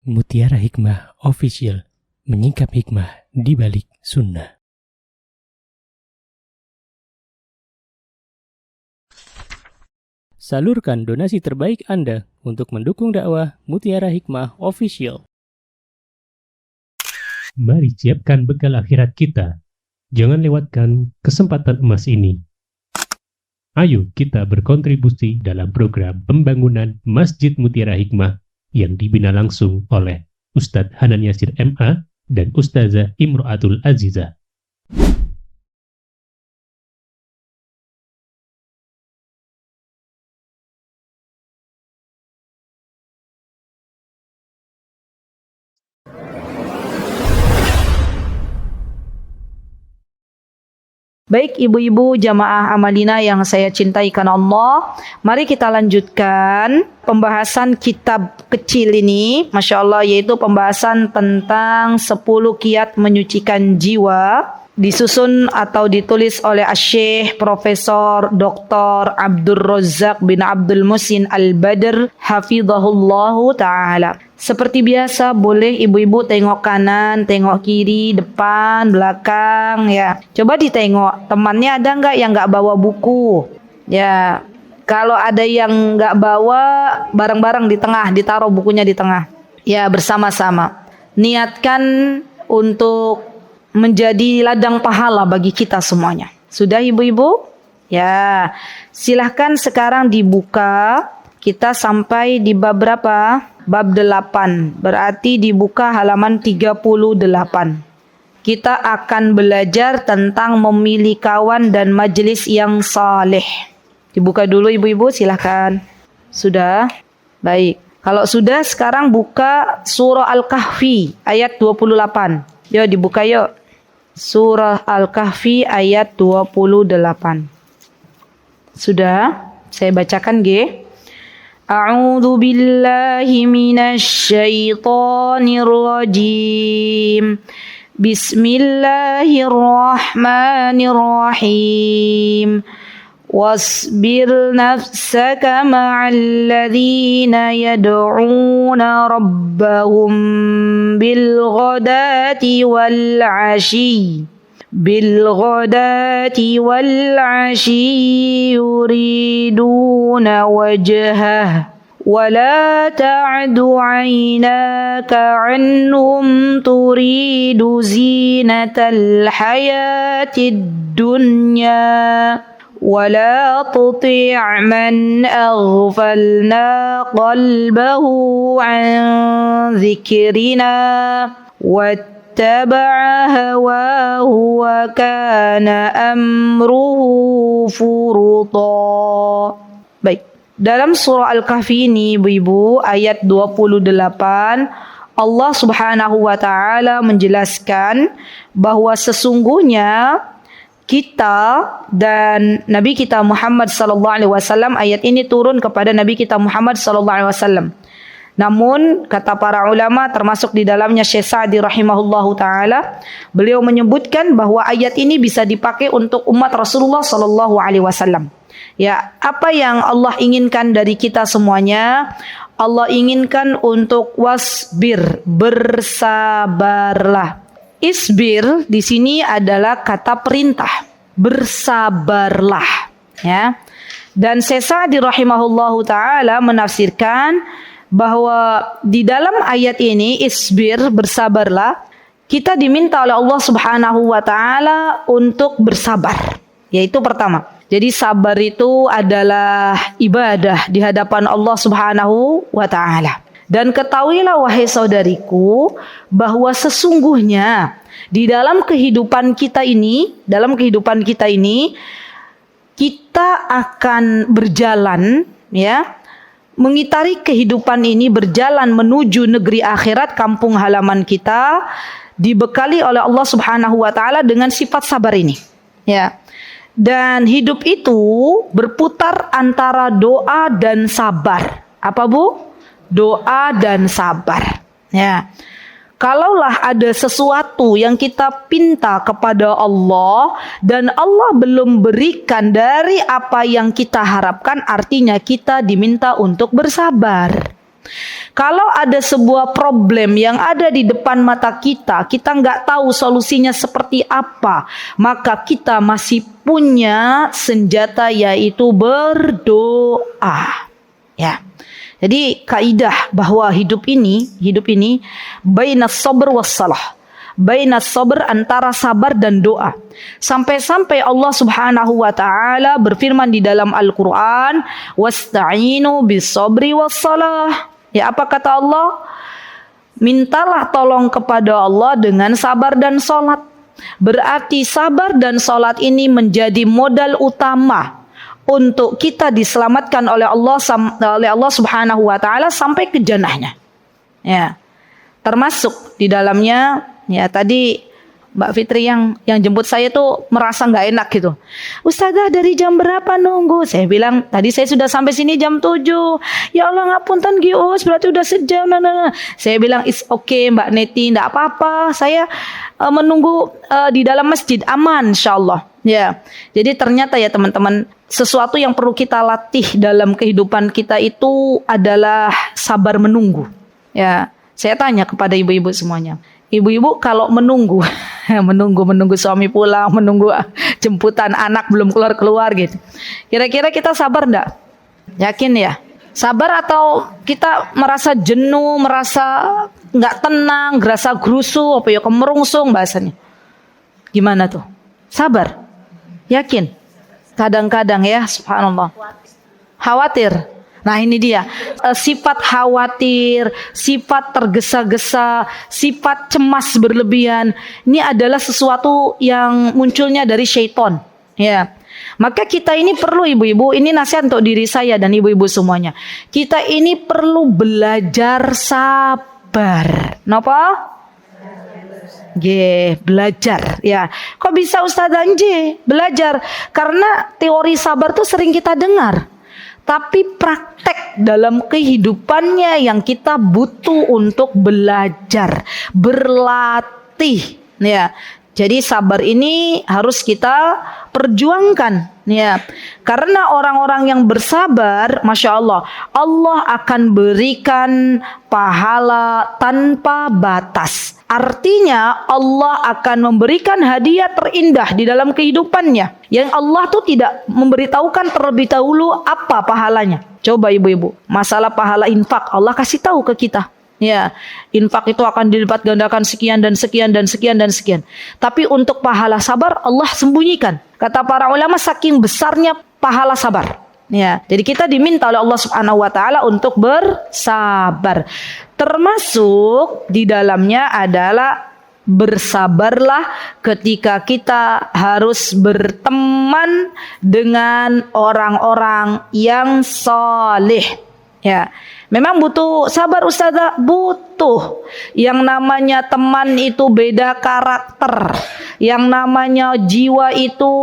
Mutiara Hikmah Official, menyingkap hikmah di balik sunnah. Salurkan donasi terbaik Anda untuk mendukung dakwah Mutiara Hikmah Official. Mari siapkan bekal akhirat kita. Jangan lewatkan kesempatan emas ini. Ayo kita berkontribusi dalam program pembangunan Masjid Mutiara Hikmah yang dibina langsung oleh Ustadz Hanan Yasir MA dan Ustazah Imro'atul Azizah. Baik ibu-ibu jamaah Amalina yang saya cintai karena Allah, mari kita lanjutkan pembahasan kitab kecil ini, Masya Allah, yaitu pembahasan tentang 10 kiat menyucikan jiwa, disusun atau ditulis oleh Asy-Syaikh Profesor Dr. Abdul Razzaq bin Abdul Muhsin Al-Badr hafizahullahu ta'ala. Seperti biasa, boleh ibu-ibu tengok kanan, tengok kiri, depan, belakang, ya. Coba ditengok, temannya ada nggak yang nggak bawa buku? Ya, kalau ada yang nggak bawa, bareng-bareng di tengah, ditaruh bukunya di tengah. Ya, bersama-sama. Niatkan untuk menjadi ladang pahala bagi kita semuanya. Sudah ibu-ibu? Ya, silahkan sekarang dibuka. Kita sampai di bab berapa? Bab 8. Berarti dibuka halaman 38. Kita akan belajar tentang memilih kawan dan majelis yang saleh. Dibuka dulu ibu-ibu, silahkan. Sudah? Baik. Kalau sudah, sekarang buka surah Al-Kahfi ayat 28. Yuk dibuka yuk. Surah Al-Kahfi ayat 28. Sudah? Saya bacakan G. A'udzu billahi minasy syaithanir rajim. Bismillahirrahmanirrahim. Wasbir nafsaka ma'al ladzina yad'una rabbahum bil ghadati wal 'ashyi. بالغداة والعشي يريدون وجهه ولا تعد عيناك عنهم تريد زينة الحياة الدنيا ولا تطع من أغفلنا قلبه عن ذكرنا اتبع هواه وكان أمره فرطا. Baik, dalam surah Al-Kahfi ini ibu-ibu ayat 28, Allah Subhanahu wa taala menjelaskan bahwa sesungguhnya kita dan Nabi kita Muhammad sallallahu alaihi wasallam, ayat ini turun kepada Nabi kita Muhammad sallallahu alaihi wasallam. Namun kata para ulama termasuk di dalamnya Syekh Sa'di rahimahullahu taala, beliau menyebutkan bahwa ayat ini bisa dipakai untuk umat Rasulullah sallallahu alaihi wasallam. Ya, apa yang Allah inginkan dari kita semuanya? Allah inginkan untuk wasbir, bersabarlah. Isbir di sini adalah kata perintah, bersabarlah, ya. Dan Syekh Sa'di rahimahullahu taala menafsirkan bahwa di dalam ayat ini isbir, bersabarlah, kita diminta oleh Allah Subhanahu wa taala untuk bersabar. Yaitu pertama, jadi sabar itu adalah ibadah di hadapan Allah Subhanahu wa taala. Dan ketahuilah wahai saudariku bahwa sesungguhnya di dalam kehidupan kita ini, kita akan berjalan, ya, mengitari kehidupan ini, berjalan menuju negeri akhirat, kampung halaman kita, dibekali oleh Allah Subhanahu wa taala dengan sifat sabar ini. Ya. Dan hidup itu berputar antara doa dan sabar. Apa Bu? Doa dan sabar. Ya. Kalaulah ada sesuatu yang kita pinta kepada Allah dan Allah belum berikan dari apa yang kita harapkan, artinya kita diminta untuk bersabar. Kalau ada sebuah problem yang ada di depan mata kita, kita nggak tahu solusinya seperti apa, maka kita masih punya senjata, yaitu berdoa. Ya. Jadi kaidah bahwa hidup ini bainas sabr was salah. Bainas sabr, antara sabar dan doa. Sampai-sampai Allah Subhanahu wa taala berfirman di dalam Al-Qur'an, "Wasta'inu bis sabri was salah." Ya, apa kata Allah? Mintalah tolong kepada Allah dengan sabar dan salat. Berarti sabar dan salat ini menjadi modal utama untuk kita diselamatkan oleh Allah Subhanahu wa taala sampai ke jannahnya. Ya. Termasuk di dalamnya, ya, tadi Mbak Fitri yang jemput saya tuh merasa nggak enak gitu. Ustazah, dari jam berapa nunggu? Saya bilang tadi saya sudah sampai sini jam 7. Ya Allah, ngapunten Gius, berarti udah sejam. Nah. Saya bilang it's okay Mbak Neti, nggak apa-apa. Saya menunggu di dalam masjid, aman insyaallah. Ya. Jadi ternyata ya teman-teman, sesuatu yang perlu kita latih dalam kehidupan kita itu adalah sabar menunggu. Ya, saya tanya kepada ibu-ibu semuanya. Ibu-ibu kalau menunggu suami pulang, menunggu jemputan anak belum keluar gitu. Kira-kira kita sabar enggak? Yakin ya? Sabar atau kita merasa jenuh, merasa enggak tenang, gerasa gerusu, apa ya, kemerungsung bahasanya. Gimana tuh? Sabar? Yakin? Kadang-kadang ya, subhanallah. Khawatir. Nah ini dia, sifat khawatir, sifat tergesa-gesa, sifat cemas berlebihan. Ini adalah sesuatu yang munculnya dari syaitan. Ya, maka kita ini perlu, ibu-ibu, ini nasihat untuk diri saya dan ibu-ibu semuanya. Kita ini perlu belajar sabar. Napa? Belajar. Ya, kok bisa Ustazah belajar? Karena teori sabar tuh sering kita dengar. Tapi praktek dalam kehidupannya yang kita butuh untuk belajar, berlatih, ya. Jadi sabar ini harus kita perjuangkan, ya. Karena orang-orang yang bersabar, masya Allah, Allah akan berikan pahala tanpa batas. Artinya Allah akan memberikan hadiah terindah di dalam kehidupannya, yang Allah tuh tidak memberitahukan terlebih dahulu apa pahalanya. Coba ibu-ibu, masalah pahala infak Allah kasih tahu ke kita. Ya, infak itu akan dilipat gandakan sekian dan sekian dan sekian dan sekian. Tapi untuk pahala sabar Allah sembunyikan. Kata para ulama, saking besarnya pahala sabar. Ya, jadi kita diminta oleh Allah Subhanahu wa taala untuk bersabar. Termasuk di dalamnya adalah bersabarlah ketika kita harus berteman dengan orang-orang yang saleh. Ya, memang butuh sabar Ustazah, butuh. Yang namanya teman itu beda karakter. Yang namanya jiwa itu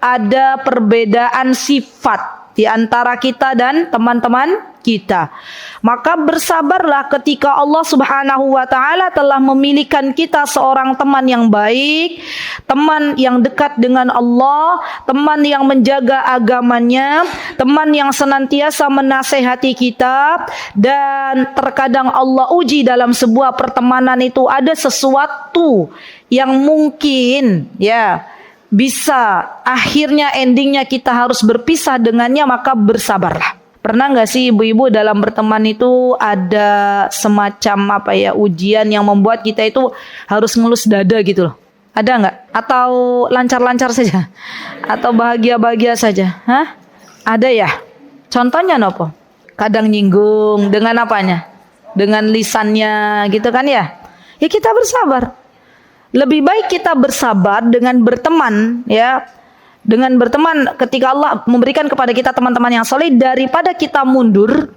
ada perbedaan sifat di antara kita dan teman-teman kita. Maka bersabarlah ketika Allah Subhanahu wa taala telah memilihkan kita seorang teman yang baik, teman yang dekat dengan Allah, teman yang menjaga agamanya, teman yang senantiasa menasehati kita. Dan terkadang Allah uji dalam sebuah pertemanan itu ada sesuatu yang mungkin ya bisa akhirnya endingnya kita harus berpisah dengannya, maka bersabarlah. Pernah nggak sih ibu-ibu dalam berteman itu ada semacam ujian yang membuat kita itu harus ngelus dada gitu loh? Ada nggak? Atau lancar-lancar saja? Atau bahagia-bahagia saja? Hah? Ada ya? Contohnya nopo? Kadang nyinggung dengan apanya? Dengan lisannya gitu kan ya? Ya kita bersabar. Lebih baik kita bersabar dengan berteman, ya, dengan berteman ketika Allah memberikan kepada kita teman-teman yang soleh, daripada kita mundur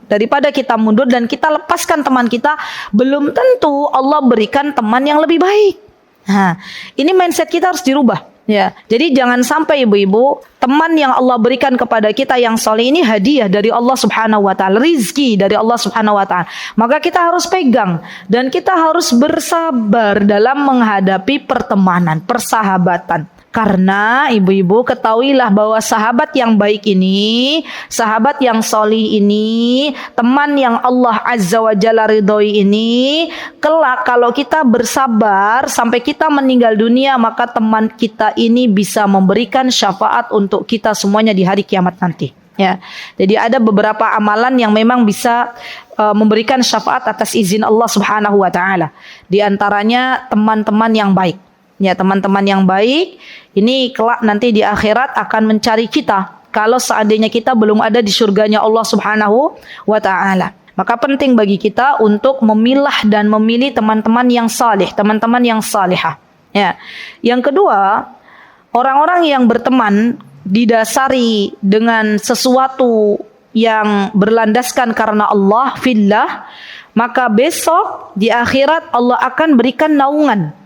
dan kita lepaskan teman kita, belum tentu Allah berikan teman yang lebih baik. Nah, ini mindset kita harus dirubah. Ya, jadi jangan sampai ibu-ibu, teman yang Allah berikan kepada kita yang soleh ini hadiah dari Allah Subhanahu wa taala, rizki dari Allah Subhanahu wa taala. Maka kita harus pegang dan kita harus bersabar dalam menghadapi pertemanan, persahabatan. Karena ibu-ibu ketahuilah bahwa sahabat yang baik ini, sahabat yang solih ini, teman yang Allah Azza wa Jalla ridhoi ini, kelak kalau kita bersabar sampai kita meninggal dunia, maka teman kita ini bisa memberikan syafaat untuk kita semuanya di hari kiamat nanti. Ya, jadi ada beberapa amalan yang memang bisa memberikan syafaat atas izin Allah Subhanahu wa taala. Di antaranya teman-teman yang baik. Ya, teman-teman yang baik ini kelak nanti di akhirat akan mencari kita kalau seandainya kita belum ada di surganya Allah Subhanahu wa taala. Maka penting bagi kita untuk memilah dan memilih teman-teman yang saleh, teman-teman yang salihah. Ya. Yang kedua, orang-orang yang berteman didasari dengan sesuatu yang berlandaskan karena Allah fillah, maka besok di akhirat Allah akan berikan naungan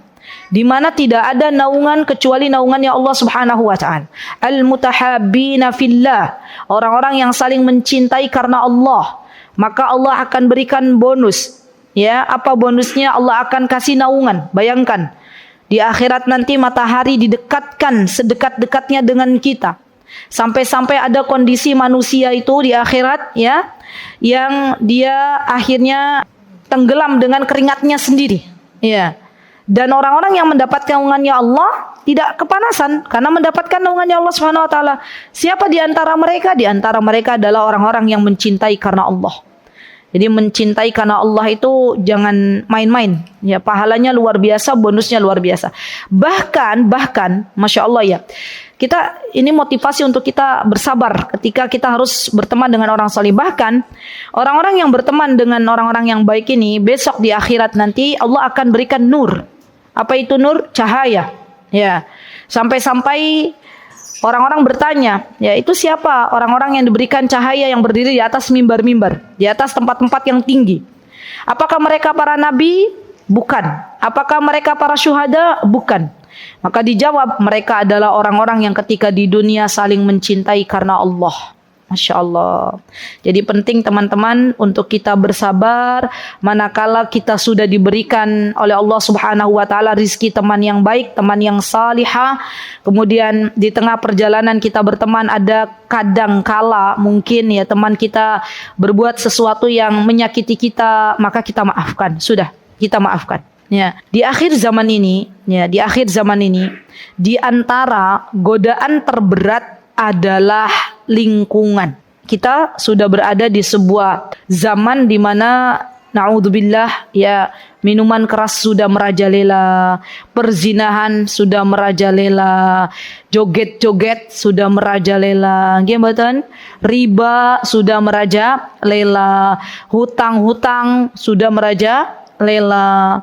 di mana tidak ada naungan kecuali naungannya Allah Subhanahu wa taala. Al-mutahabbina fillah, orang-orang yang saling mencintai karena Allah, maka Allah akan berikan bonus. Ya, apa bonusnya? Allah akan kasih naungan. Bayangkan, di akhirat nanti matahari didekatkan sedekat-dekatnya dengan kita. Sampai-sampai ada kondisi manusia itu di akhirat ya, yang dia akhirnya tenggelam dengan keringatnya sendiri. Ya. Dan orang-orang yang mendapatkan naungannya Allah tidak kepanasan karena mendapatkan naungannya Allah Subhanahu wa taala. Siapa di antara mereka? Di antara mereka adalah orang-orang yang mencintai karena Allah. Jadi mencintai karena Allah itu jangan main-main. Ya, pahalanya luar biasa, bonusnya luar biasa. Bahkan Masya Allah ya. Kita ini motivasi untuk kita bersabar ketika kita harus berteman dengan orang saleh. Bahkan orang-orang yang berteman dengan orang-orang yang baik ini besok di akhirat nanti Allah akan berikan nur. Apa itu nur? Cahaya. Ya. Sampai-sampai orang-orang bertanya, ya itu siapa orang-orang yang diberikan cahaya yang berdiri di atas mimbar-mimbar, di atas tempat-tempat yang tinggi? Apakah mereka para nabi? Bukan. Apakah mereka para syuhada? Bukan. Maka dijawab, mereka adalah orang-orang yang ketika di dunia saling mencintai karena Allah. Masya Allah. Jadi penting teman-teman untuk kita bersabar manakala kita sudah diberikan oleh Allah Subhanahu wa taala rizki teman yang baik, teman yang salihah. Kemudian di tengah perjalanan kita berteman ada kadang kala mungkin ya teman kita berbuat sesuatu yang menyakiti kita, maka kita maafkan. Sudah, kita maafkan. Ya, di akhir zaman ini, di antara godaan terberat adalah lingkungan. Kita sudah berada di sebuah zaman di mana naudzubillah ya minuman keras sudah merajalela, perzinahan sudah merajalela, joget-joget sudah merajalela, nggih riba sudah merajalela, hutang-hutang sudah merajalela.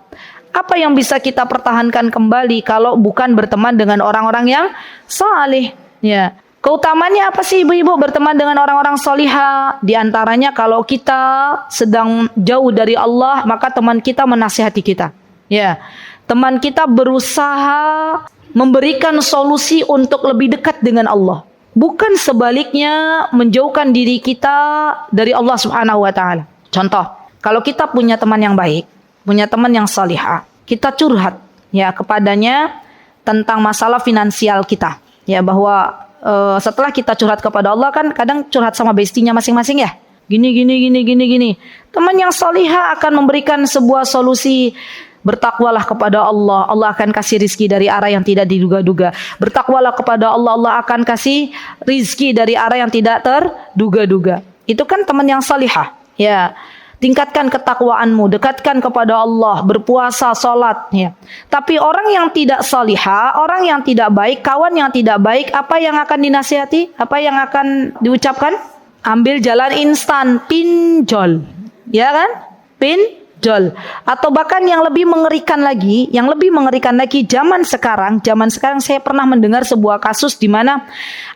Apa yang bisa kita pertahankan kembali kalau bukan berteman dengan orang-orang yang saleh? Ya. Keutamanya apa sih ibu-ibu berteman dengan orang-orang solihah? Di antaranya kalau kita sedang jauh dari Allah, maka teman kita menasihati kita. Ya, teman kita berusaha memberikan solusi untuk lebih dekat dengan Allah. Bukan sebaliknya menjauhkan diri kita dari Allah Subhanahu wa taala. Contoh, kalau kita punya teman yang baik, punya teman yang solihah, kita curhat ya kepadanya tentang masalah finansial kita. Ya, bahwa setelah kita curhat kepada Allah kan kadang curhat sama bestinya masing-masing ya. Gini. Teman yang salihah akan memberikan sebuah solusi. Bertakwalah kepada Allah, Allah akan kasih rizki dari arah yang tidak diduga-duga. Bertakwalah kepada Allah, Allah akan kasih rizki dari arah yang tidak terduga-duga. Itu kan teman yang salihah. Ya. Tingkatkan ketakwaanmu, dekatkan kepada Allah, berpuasa, salat ya. Tapi orang yang tidak salihah, orang yang tidak baik, kawan yang tidak baik, apa yang akan dinasihati? Apa yang akan diucapkan? Ambil jalan instan, pinjol. Ya kan? Pinjol. Atau bahkan yang lebih mengerikan lagi, zaman sekarang saya pernah mendengar sebuah kasus di mana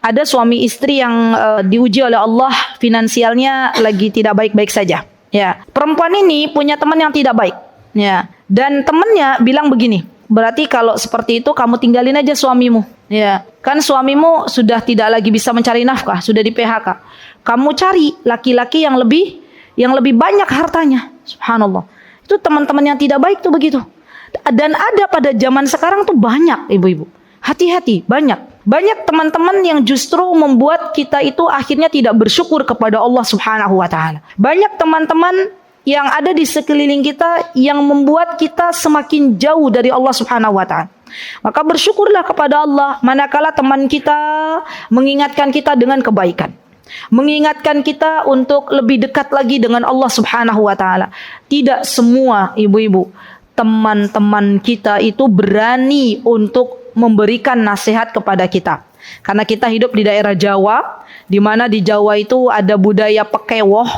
ada suami istri yang diuji oleh Allah finansialnya lagi tidak baik-baik saja. Ya, perempuan ini punya teman yang tidak baik. Ya, dan temannya bilang begini, berarti kalau seperti itu kamu tinggalin aja suamimu. Ya, kan suamimu sudah tidak lagi bisa mencari nafkah, sudah di PHK. Kamu cari laki-laki yang lebih banyak hartanya. Subhanallah. Itu teman-teman yang tidak baik tuh begitu. Dan ada pada zaman sekarang tuh banyak ibu-ibu. Hati-hati, banyak teman-teman yang justru membuat kita itu akhirnya tidak bersyukur kepada Allah Subhanahu wa taala. Banyak teman-teman yang ada di sekeliling kita yang membuat kita semakin jauh dari Allah Subhanahu wa taala. Maka bersyukurlah kepada Allah manakala teman kita mengingatkan kita dengan kebaikan, mengingatkan kita untuk lebih dekat lagi dengan Allah Subhanahu wa taala. Tidak semua ibu-ibu, teman-teman kita itu berani untuk memberikan nasihat kepada kita. Karena kita hidup di daerah Jawa, di mana di Jawa itu ada budaya pekewoh,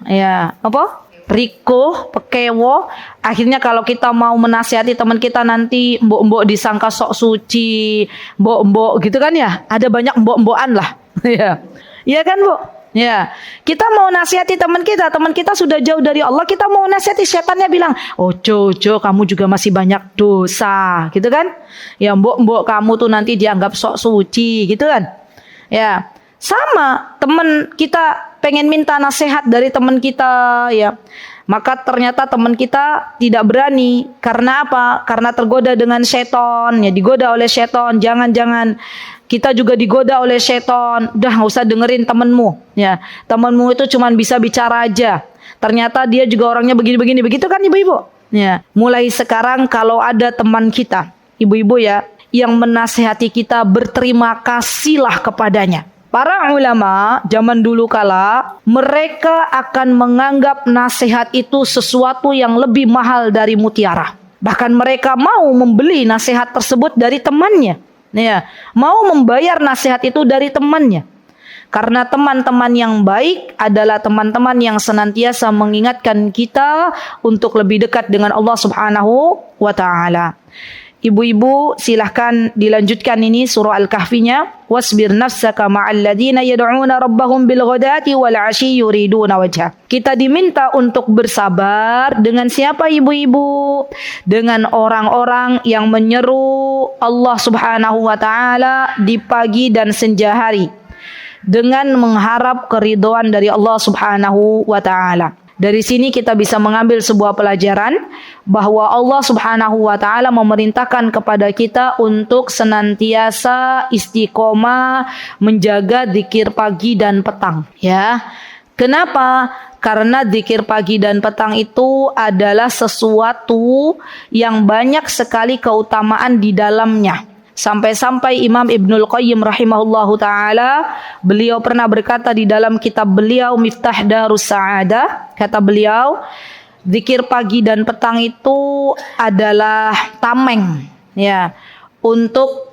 ya, apa? Riko, pekewo. Akhirnya kalau kita mau menasihati teman kita nanti mbok-mbok disangka sok suci, mbok-mbok gitu kan ya. Ada banyak mbok-mbokan lah. Ya. Iya kan, Bu? Ya. Kita mau nasihati teman kita sudah jauh dari Allah, kita mau nasihati, setannya bilang, "Oh, Jojo, kamu juga masih banyak dosa." Gitu kan? Ya, mbok-mbok kamu tuh nanti dianggap sok suci, gitu kan? Ya. Sama, teman kita pengen minta nasihat dari teman kita, ya. Maka ternyata teman kita tidak berani. Karena apa? Karena tergoda dengan seton, ya, digoda oleh seton. Jangan-jangan kita juga digoda oleh seton. Udah, nggak usah dengerin temenmu, ya. Temenmu itu cuma bisa bicara aja. Ternyata dia juga orangnya begini-begini, begitu kan, ibu-ibu? Ya. Mulai sekarang kalau ada teman kita, ibu-ibu ya, yang menasihati kita, berterima kasihlah kepadanya. Para ulama zaman dulu kala, mereka akan menganggap nasihat itu sesuatu yang lebih mahal dari mutiara. Bahkan mereka mau membeli nasihat tersebut dari temannya. Ya, mau membayar nasihat itu dari temannya. Karena teman-teman yang baik adalah teman-teman yang senantiasa mengingatkan kita untuk lebih dekat dengan Allah Subhanahu wa taala. Ibu-ibu silahkan dilanjutkan ini surah Al-Kahfinya. Wasbir nafsaka ma'al ladina yad'una rabbahum bil ghadati wal 'ashyi yuriduna wajha. Kita diminta untuk bersabar dengan siapa, ibu-ibu? Dengan orang-orang yang menyeru Allah Subhanahu wa taala di pagi dan senja hari, dengan mengharap keridhaan dari Allah Subhanahu wa taala. Dari sini kita bisa mengambil sebuah pelajaran bahwa Allah Subhanahu wa taala memerintahkan kepada kita untuk senantiasa istiqomah menjaga zikir pagi dan petang, ya. Kenapa? Karena zikir pagi dan petang itu adalah sesuatu yang banyak sekali keutamaan di dalamnya. Sampai-sampai Imam Ibnul Qayyim rahimahullahu ta'ala, beliau pernah berkata di dalam kitab beliau Miftah Darus Sa'adah, kata beliau, zikir pagi dan petang itu adalah tameng, ya, untuk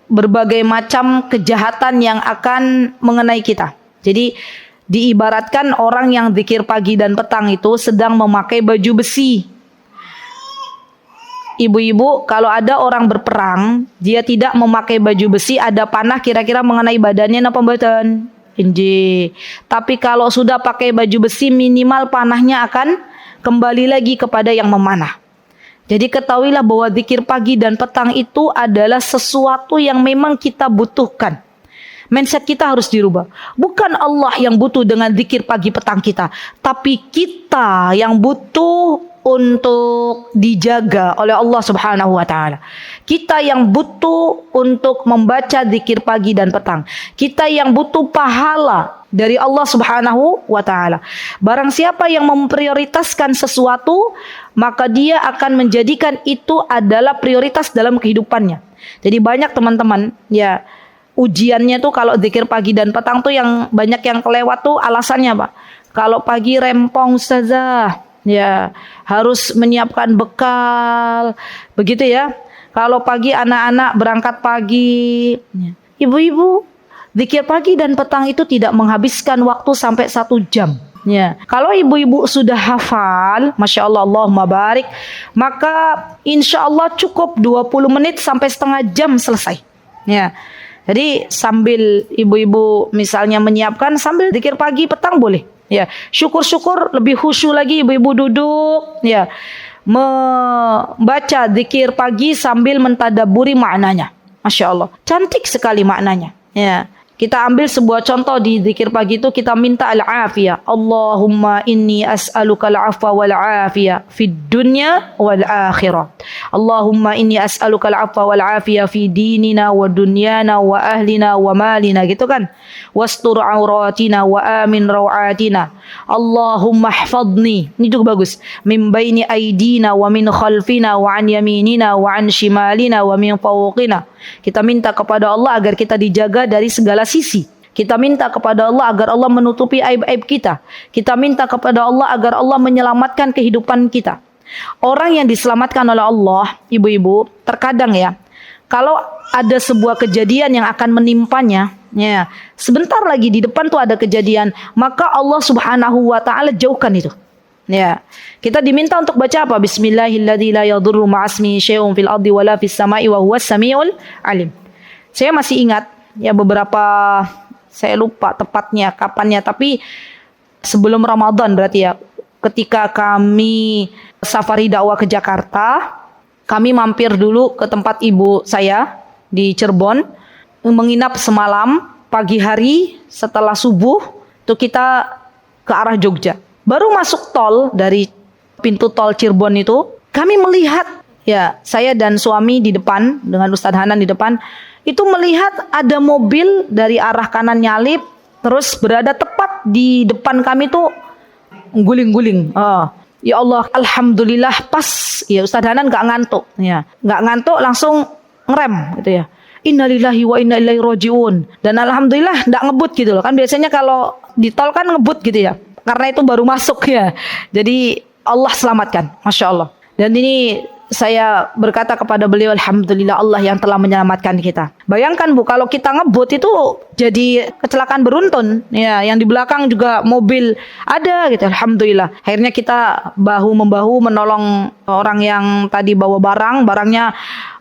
berbagai macam kejahatan yang akan mengenai kita. Jadi diibaratkan orang yang zikir pagi dan petang itu sedang memakai baju besi. Ibu-ibu, kalau ada orang berperang, dia tidak memakai baju besi, ada panah kira-kira mengenai badannya napa mboten? Inji. Tapi kalau sudah pakai baju besi, minimal panahnya akan kembali lagi kepada yang memanah. Jadi ketahuilah bahwa zikir pagi dan petang itu adalah sesuatu yang memang kita butuhkan. Mindset kita harus dirubah. Bukan Allah yang butuh dengan zikir pagi petang kita, tapi kita yang butuh untuk dijaga oleh Allah Subhanahu wa taala. Kita yang butuh untuk membaca zikir pagi dan petang. Kita yang butuh pahala dari Allah Subhanahu wa taala. Barang siapa yang memprioritaskan sesuatu, maka dia akan menjadikan itu adalah prioritas dalam kehidupannya. Jadi banyak teman-teman, ya, ujiannya tuh kalau zikir pagi dan petang tuh yang banyak yang kelewat tuh alasannya, Pak. Kalau pagi rempong ustazah, ya, harus menyiapkan bekal, begitu ya. Kalau pagi anak-anak berangkat pagi, ibu-ibu, zikir pagi dan petang itu tidak menghabiskan waktu sampai 1 jam. Ya, kalau ibu-ibu sudah hafal, masya Allah, Allahumma barik, maka insya Allah cukup 20 menit sampai setengah jam selesai. Ya. Jadi sambil ibu-ibu misalnya menyiapkan, sambil zikir pagi petang boleh. Ya, syukur-syukur lebih khusyuk lagi ibu-ibu duduk, ya, membaca zikir pagi sambil mentadaburi maknanya. Masya Allah, cantik sekali maknanya. Ya, Kita ambil sebuah contoh di zikir pagi itu, kita minta al-afiyah. Allahumma inni as'aluka al-afwa wal-afiyah fid dunya wal akhirah. Allahumma inni as'aluka al-afwa wal-afiyah fi dinina wa dunyana wa ahlina wa malina, gitu kan. Wastur auratina wa amin rawatina. Allahumma ihfadni, ini juga bagus. Min baini aidina wa min khalfina wa an yaminina wa an shimalina wa min fawqina. Kita minta kepada Allah agar kita dijaga dari segala sisi. Kita minta kepada Allah agar Allah menutupi aib-aib kita. Kita minta kepada Allah agar Allah menyelamatkan kehidupan kita. Orang yang diselamatkan oleh Allah, ibu-ibu, terkadang ya, kalau ada sebuah kejadian yang akan menimpanya, ya, sebentar lagi di depan tuh ada kejadian, maka Allah Subhanahu wa taala jauhkan itu. Ya, kita diminta untuk baca apa? Bismillahilladzi la yadurru ma'asmihi syai'un fil ardi wala fis sama'i wa huwas samiul alim. Saya masih ingat ya beberapa, saya lupa tepatnya kapannya, tapi sebelum Ramadan berarti ya, ketika kami safari dakwah ke Jakarta, kami mampir dulu ke tempat ibu saya di Cirebon, menginap semalam. Pagi hari setelah subuh itu kita ke arah Jogja. Baru masuk tol, dari pintu tol Cirebon itu, kami melihat, ya, saya dan suami di depan, dengan Ustadz Hanan di depan, itu melihat ada mobil dari arah kanan nyalip, terus berada tepat di depan kami tuh, guling-guling. Ya Allah, alhamdulillah pas, ya Ustadz Hanan gak ngantuk, ya, gak ngantuk, langsung ngerem, gitu ya. Innalillahi wa inna ilaihi rajiun. Dan alhamdulillah gak ngebut gitu loh, kan biasanya kalau di tol kan ngebut gitu ya. Karena itu baru masuk ya. Jadi Allah selamatkan. Masya Allah. Dan ini saya berkata kepada beliau, alhamdulillah Allah yang telah menyelamatkan kita. Bayangkan Bu, kalau kita ngebut itu jadi kecelakaan beruntun. Ya, yang di belakang juga mobil ada gitu. Alhamdulillah. Akhirnya kita bahu-membahu menolong orang yang tadi bawa barangnya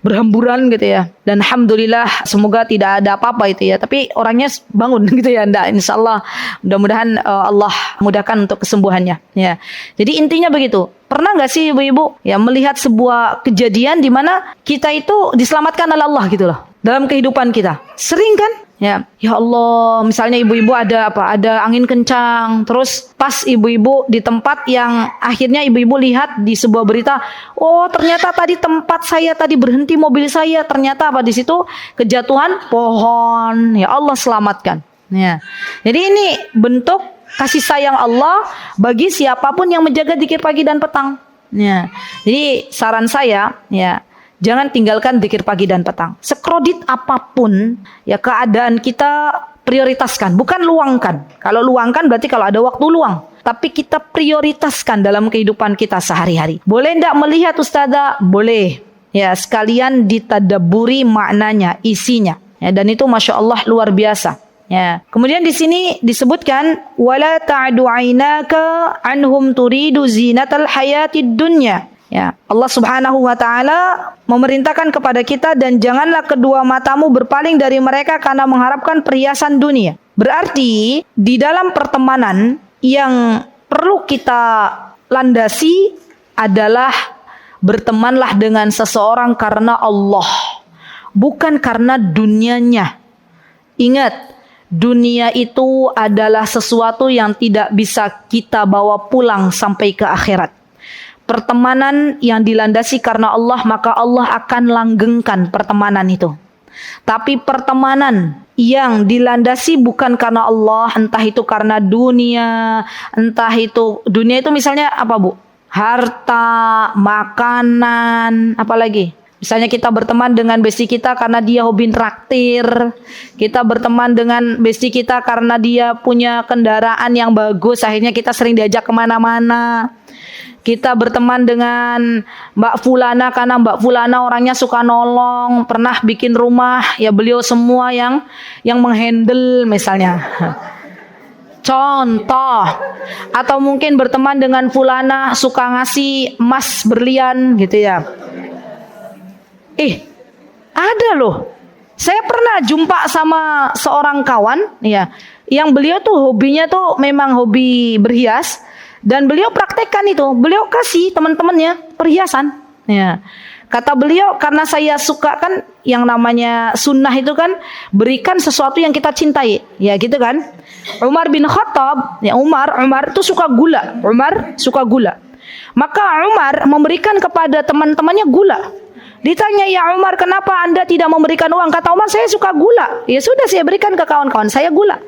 berhamburan gitu ya. Dan alhamdulillah semoga tidak ada apa-apa itu ya. Tapi orangnya bangun gitu ya. Insyaallah mudah-mudahan Allah mudahkan untuk kesembuhannya ya. Jadi intinya begitu. Pernah nggak sih ibu-ibu ya melihat sebuah kejadian di mana kita itu diselamatkan oleh Allah gitu loh dalam kehidupan kita? Sering kan? Ya Allah, misalnya ibu-ibu ada apa? Ada angin kencang, terus pas ibu-ibu di tempat yang akhirnya ibu-ibu lihat di sebuah berita, oh ternyata tadi tempat saya tadi berhenti mobil saya, ternyata apa di situ kejatuhan pohon. Ya Allah selamatkan. Ya. Jadi ini bentuk kasih sayang Allah bagi siapapun yang menjaga zikir pagi dan petang. Ya. Jadi saran saya, ya, jangan tinggalkan zikir pagi dan petang. Sekrodit apapun, ya keadaan kita prioritaskan, bukan luangkan. Kalau luangkan berarti kalau ada waktu luang. Tapi kita prioritaskan dalam kehidupan kita sehari-hari. Boleh enggak melihat Ustazah? Boleh. Ya, sekalian ditadaburi maknanya, isinya. Ya, dan itu Masya Allah luar biasa. Ya. Kemudian di sini disebutkan wala ta'du 'ainaka anhum turidu zinatal hayatid dunya. Ya, Allah Subhanahu wa taala memerintahkan kepada kita dan janganlah kedua matamu berpaling dari mereka karena mengharapkan perhiasan dunia. Berarti di dalam pertemanan yang perlu kita landasi adalah bertemanlah dengan seseorang karena Allah, bukan karena dunianya. Ingat, dunia itu adalah sesuatu yang tidak bisa kita bawa pulang sampai ke akhirat. Pertemanan yang dilandasi karena Allah, maka Allah akan langgengkan pertemanan itu. Tapi pertemanan yang dilandasi bukan karena Allah, entah itu karena dunia, entah itu dunia itu misalnya apa Bu? Harta, makanan, apalagi? Misalnya kita berteman dengan besti kita karena dia hobi traktir. Kita berteman dengan besti kita karena dia punya kendaraan yang bagus. Akhirnya kita sering diajak kemana-mana. Kita berteman dengan Mbak Fulana karena Mbak Fulana orangnya suka nolong. Pernah bikin rumah, ya beliau semua yang menghandle misalnya. Contoh. Atau mungkin berteman dengan Fulana suka ngasih emas berlian gitu ya. Ada loh. Saya pernah jumpa sama seorang kawan ya, yang beliau tuh hobinya tuh memang hobi berhias dan beliau praktekkan itu. Beliau kasih teman-temannya perhiasan ya. Kata beliau, karena saya suka kan yang namanya sunnah itu kan berikan sesuatu yang kita cintai, ya gitu kan. Umar bin Khattab, ya Umar itu suka gula. Umar suka gula. Maka Umar memberikan kepada teman-temannya gula. Ditanya, ya Umar, kenapa Anda tidak memberikan uang? Kata Umar, saya suka gula. Ya sudah, saya berikan ke kawan-kawan saya gula.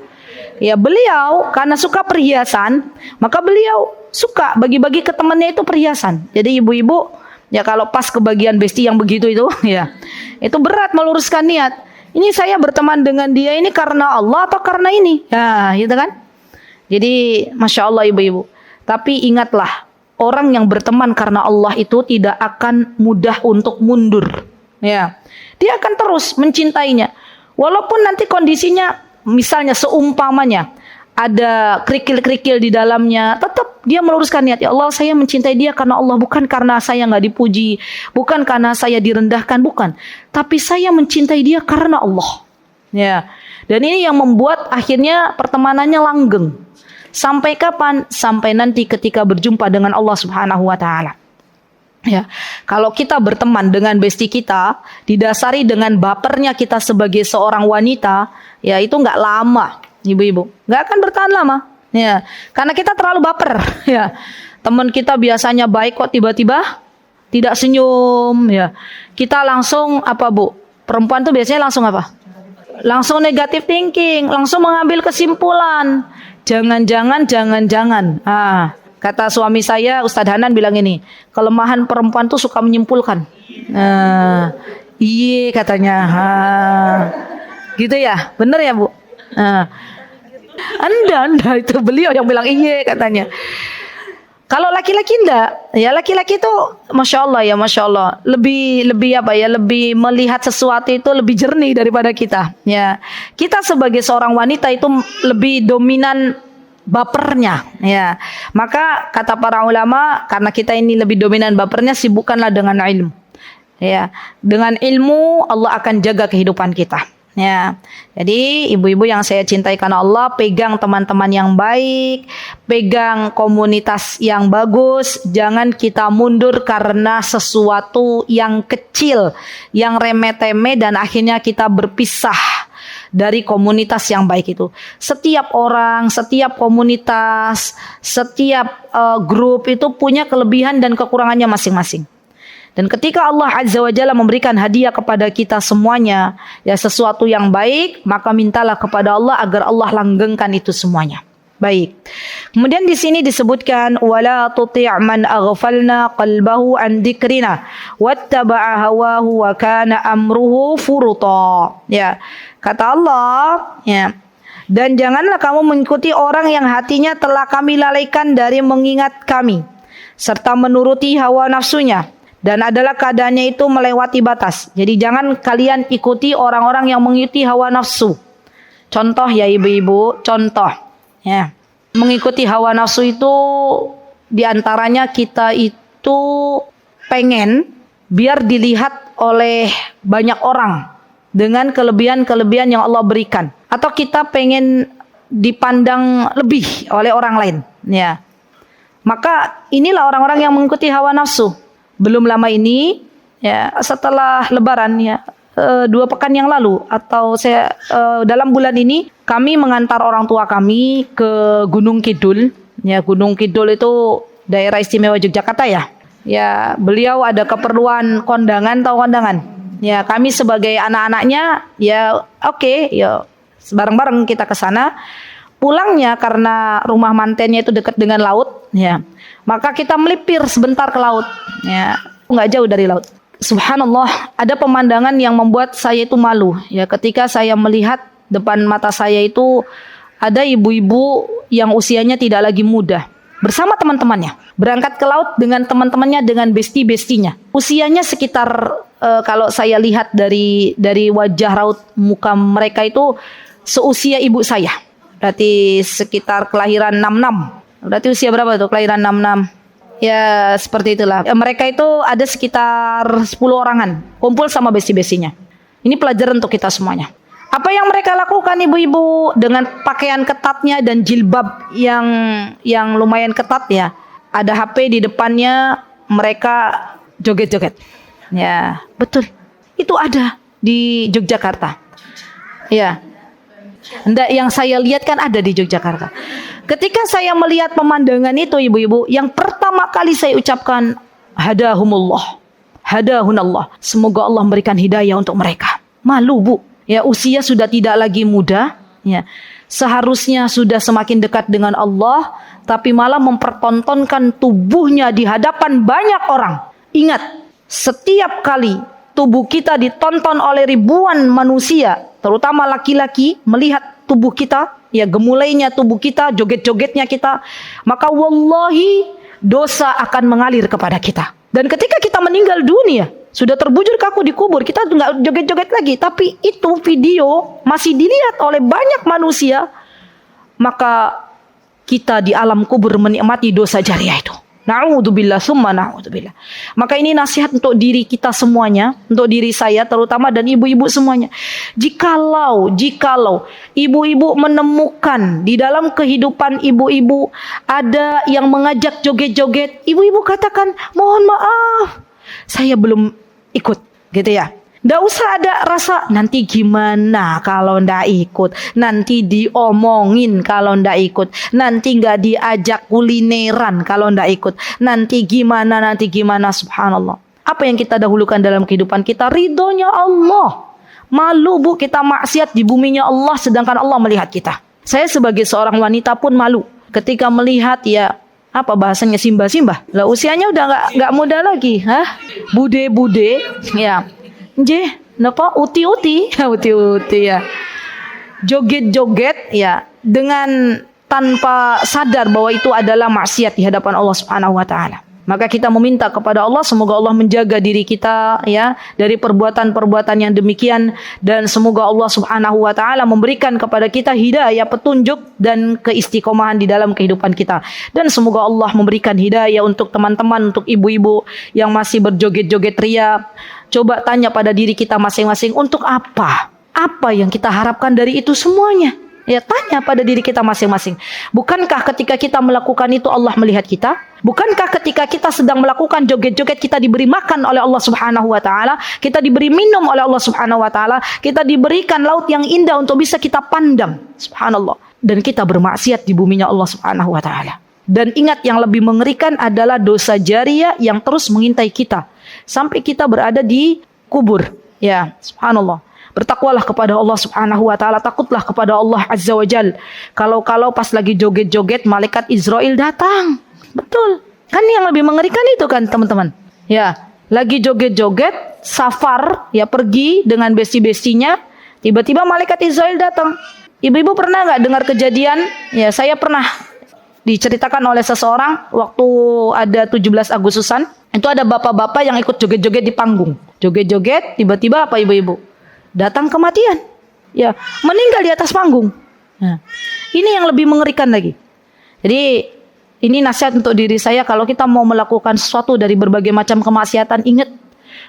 Ya beliau karena suka perhiasan, maka beliau suka bagi-bagi ke temannya itu perhiasan. Jadi ibu-ibu, ya kalau pas kebagian besti yang begitu itu, ya itu berat meluruskan niat. Ini saya berteman dengan dia ini karena Allah atau karena ini? Ya, gitu kan? Jadi, Masya Allah ibu-ibu. Tapi ingatlah, orang yang berteman karena Allah itu tidak akan mudah untuk mundur. Ya, dia akan terus mencintainya. Walaupun nanti kondisinya, misalnya seumpamanya ada kerikil-kerikil di dalamnya, tetap dia meluruskan niat. Ya Allah, saya mencintai dia karena Allah, bukan karena saya nggak dipuji, bukan karena saya direndahkan, bukan. Tapi saya mencintai dia karena Allah. Ya, dan ini yang membuat akhirnya pertemanannya langgeng. Sampai kapan? Sampai nanti ketika berjumpa dengan Allah Subhanahu wa taala. Ya, kalau kita berteman dengan besti kita didasari dengan bapernya kita sebagai seorang wanita, ya itu nggak lama, ibu-ibu. Nggak akan bertahan lama. Ya, karena kita terlalu baper. Ya, teman kita biasanya baik kok tiba-tiba tidak senyum. Ya, kita langsung apa bu? Perempuan tuh biasanya langsung apa? Langsung negative thinking, langsung mengambil kesimpulan. Jangan-jangan. Kata suami saya, Ustadz Hanan bilang ini, kelemahan perempuan tuh suka menyimpulkan. Iya katanya. Gitu ya, bener ya bu? Anda itu beliau yang bilang iya katanya. Kalau laki-laki enggak, ya laki-laki itu Masya Allah, lebih melihat sesuatu itu lebih jernih daripada kita. Ya, kita sebagai seorang wanita itu lebih dominan bapernya. Ya, maka kata para ulama, karena kita ini lebih dominan bapernya, sibukkanlah dengan ilmu. Ya, dengan ilmu Allah akan jaga kehidupan kita. Ya, jadi ibu-ibu yang saya cintai karena Allah, pegang teman-teman yang baik, pegang komunitas yang bagus, jangan kita mundur karena sesuatu yang kecil, yang remeh-temeh dan akhirnya kita berpisah dari komunitas yang baik itu. Setiap orang, setiap komunitas, setiap grup itu punya kelebihan dan kekurangannya masing-masing. Dan ketika Allah Azza wa Jalla memberikan hadiah kepada kita semuanya, ya sesuatu yang baik, maka mintalah kepada Allah agar Allah langgengkan itu semuanya. Baik. Kemudian di sini disebutkan wala tuti' man aghfalna qalbahu an dzikrina wattaba'a hawahu wa kana amruhu furuta. Ya. Kata Allah, ya. Dan janganlah kamu mengikuti orang yang hatinya telah kami lalaikan dari mengingat kami serta menuruti hawa nafsunya. Dan adalah keadaannya itu melewati batas. Jadi jangan kalian ikuti orang-orang yang mengikuti hawa nafsu. Contoh ya ibu-ibu, contoh. Ya. Mengikuti hawa nafsu itu diantaranya kita itu pengen biar dilihat oleh banyak orang dengan kelebihan-kelebihan yang Allah berikan. Atau kita pengen dipandang lebih oleh orang lain. Ya. Maka inilah orang-orang yang mengikuti hawa nafsu. Belum lama ini, ya setelah Lebaran ya, 2 pekan yang lalu atau dalam bulan ini kami mengantar orang tua kami ke Gunung Kidul. Ya Gunung Kidul itu daerah istimewa Yogyakarta ya. Ya beliau ada keperluan kondangan. Ya kami sebagai anak-anaknya ya oke, ya bareng-bareng kita ke sana. Pulangnya karena rumah mantennya itu dekat dengan laut, ya. Maka kita melipir sebentar ke laut, ya. Enggak jauh dari laut. Subhanallah, ada pemandangan yang membuat saya itu malu, ya. Ketika saya melihat depan mata saya itu ada ibu-ibu yang usianya tidak lagi muda bersama teman-temannya berangkat ke laut dengan teman-temannya dengan besti-bestinya. Usianya sekitar kalau saya lihat dari wajah raut muka mereka itu seusia ibu saya. Berarti sekitar kelahiran 66. Berarti usia berapa tuh kelahiran 66? Ya seperti itulah. Mereka itu ada sekitar 10 orangan kumpul sama besti-bestinya. Ini pelajaran untuk kita semuanya. Apa yang mereka lakukan ibu-ibu dengan pakaian ketatnya dan jilbab yang lumayan ketat ya. Ada HP di depannya, mereka joget-joget. Ya, betul. Itu ada di Yogyakarta. Ya. Ndak, yang saya lihat kan ada di Yogyakarta. Ketika saya melihat pemandangan itu ibu-ibu, yang pertama kali saya ucapkan hadahumullah, hadahunallah. Semoga Allah memberikan hidayah untuk mereka. Malu bu, ya usia sudah tidak lagi muda, ya seharusnya sudah semakin dekat dengan Allah, tapi malah mempertontonkan tubuhnya di hadapan banyak orang. Ingat, setiap kali tubuh kita ditonton oleh ribuan manusia, terutama laki-laki, melihat tubuh kita, ya gemulainya tubuh kita, joget-jogetnya kita, maka wallahi dosa akan mengalir kepada kita. Dan ketika kita meninggal dunia, sudah terbujur kaku di kubur, kita nggak joget-joget lagi, tapi itu video masih dilihat oleh banyak manusia, maka kita di alam kubur menikmati dosa jariah itu. Na'udzubillah, summa na'udzubillah. Maka ini nasihat untuk diri kita semuanya, untuk diri saya terutama dan ibu-ibu semuanya. Jikalau ibu-ibu menemukan di dalam kehidupan ibu-ibu ada yang mengajak joget-joget, ibu-ibu katakan, mohon maaf, saya belum ikut, gitu ya. Nggak usah ada rasa nanti gimana kalau ndak ikut, nanti diomongin kalau ndak ikut, nanti nggak diajak kulineran kalau ndak ikut, nanti gimana. Subhanallah. Apa yang kita dahulukan dalam kehidupan kita? Ridhonya Allah. Malu bu kita maksiat di buminya Allah sedangkan Allah melihat kita. Saya sebagai seorang wanita pun malu ketika melihat ya apa bahasanya simbah-simbah. Lah usianya udah nggak muda lagi, bude-bude, ya. Napa uti-uti ya. Joget-joget ya dengan tanpa sadar bahwa itu adalah maksiat di hadapan Allah Subhanahu wa taala. Maka kita meminta kepada Allah semoga Allah menjaga diri kita ya dari perbuatan-perbuatan yang demikian, dan semoga Allah Subhanahu wa taala memberikan kepada kita hidayah, petunjuk dan keistiqomahan di dalam kehidupan kita. Dan semoga Allah memberikan hidayah untuk teman-teman, untuk ibu-ibu yang masih berjoget-joget ria. Coba tanya pada diri kita masing-masing, untuk apa? Apa yang kita harapkan dari itu semuanya? Ya, tanya pada diri kita masing-masing. Bukankah ketika kita melakukan itu Allah melihat kita? Bukankah ketika kita sedang melakukan joget-joget kita diberi makan oleh Allah Subhanahu wa taala, kita diberi minum oleh Allah Subhanahu wa taala, kita diberikan laut yang indah untuk bisa kita pandang. Subhanallah. Dan kita bermaksiat di buminya Allah Subhanahu wa taala. Dan ingat, yang lebih mengerikan adalah dosa jariah yang terus mengintai kita sampai kita berada di kubur. Ya, subhanallah. Bertakwalah kepada Allah Subhanahu wa taala, takutlah kepada Allah Azza wa Jal. Kalau pas lagi joget-joget malaikat Israel datang. Betul. Kan yang lebih mengerikan itu kan, teman-teman. Ya, lagi joget-joget, safar, ya pergi dengan besti-bestinya, tiba-tiba malaikat Israel datang. Ibu-ibu pernah enggak dengar kejadian? Ya, saya pernah diceritakan oleh seseorang waktu ada 17 Agustusan, itu ada bapak-bapak yang ikut joget-joget di panggung. Joget-joget, tiba-tiba apa ibu-ibu? Datang kematian. Ya, meninggal di atas panggung. Nah, ini yang lebih mengerikan lagi. Jadi, ini nasihat untuk diri saya, kalau kita mau melakukan sesuatu dari berbagai macam kemaksiatan, ingat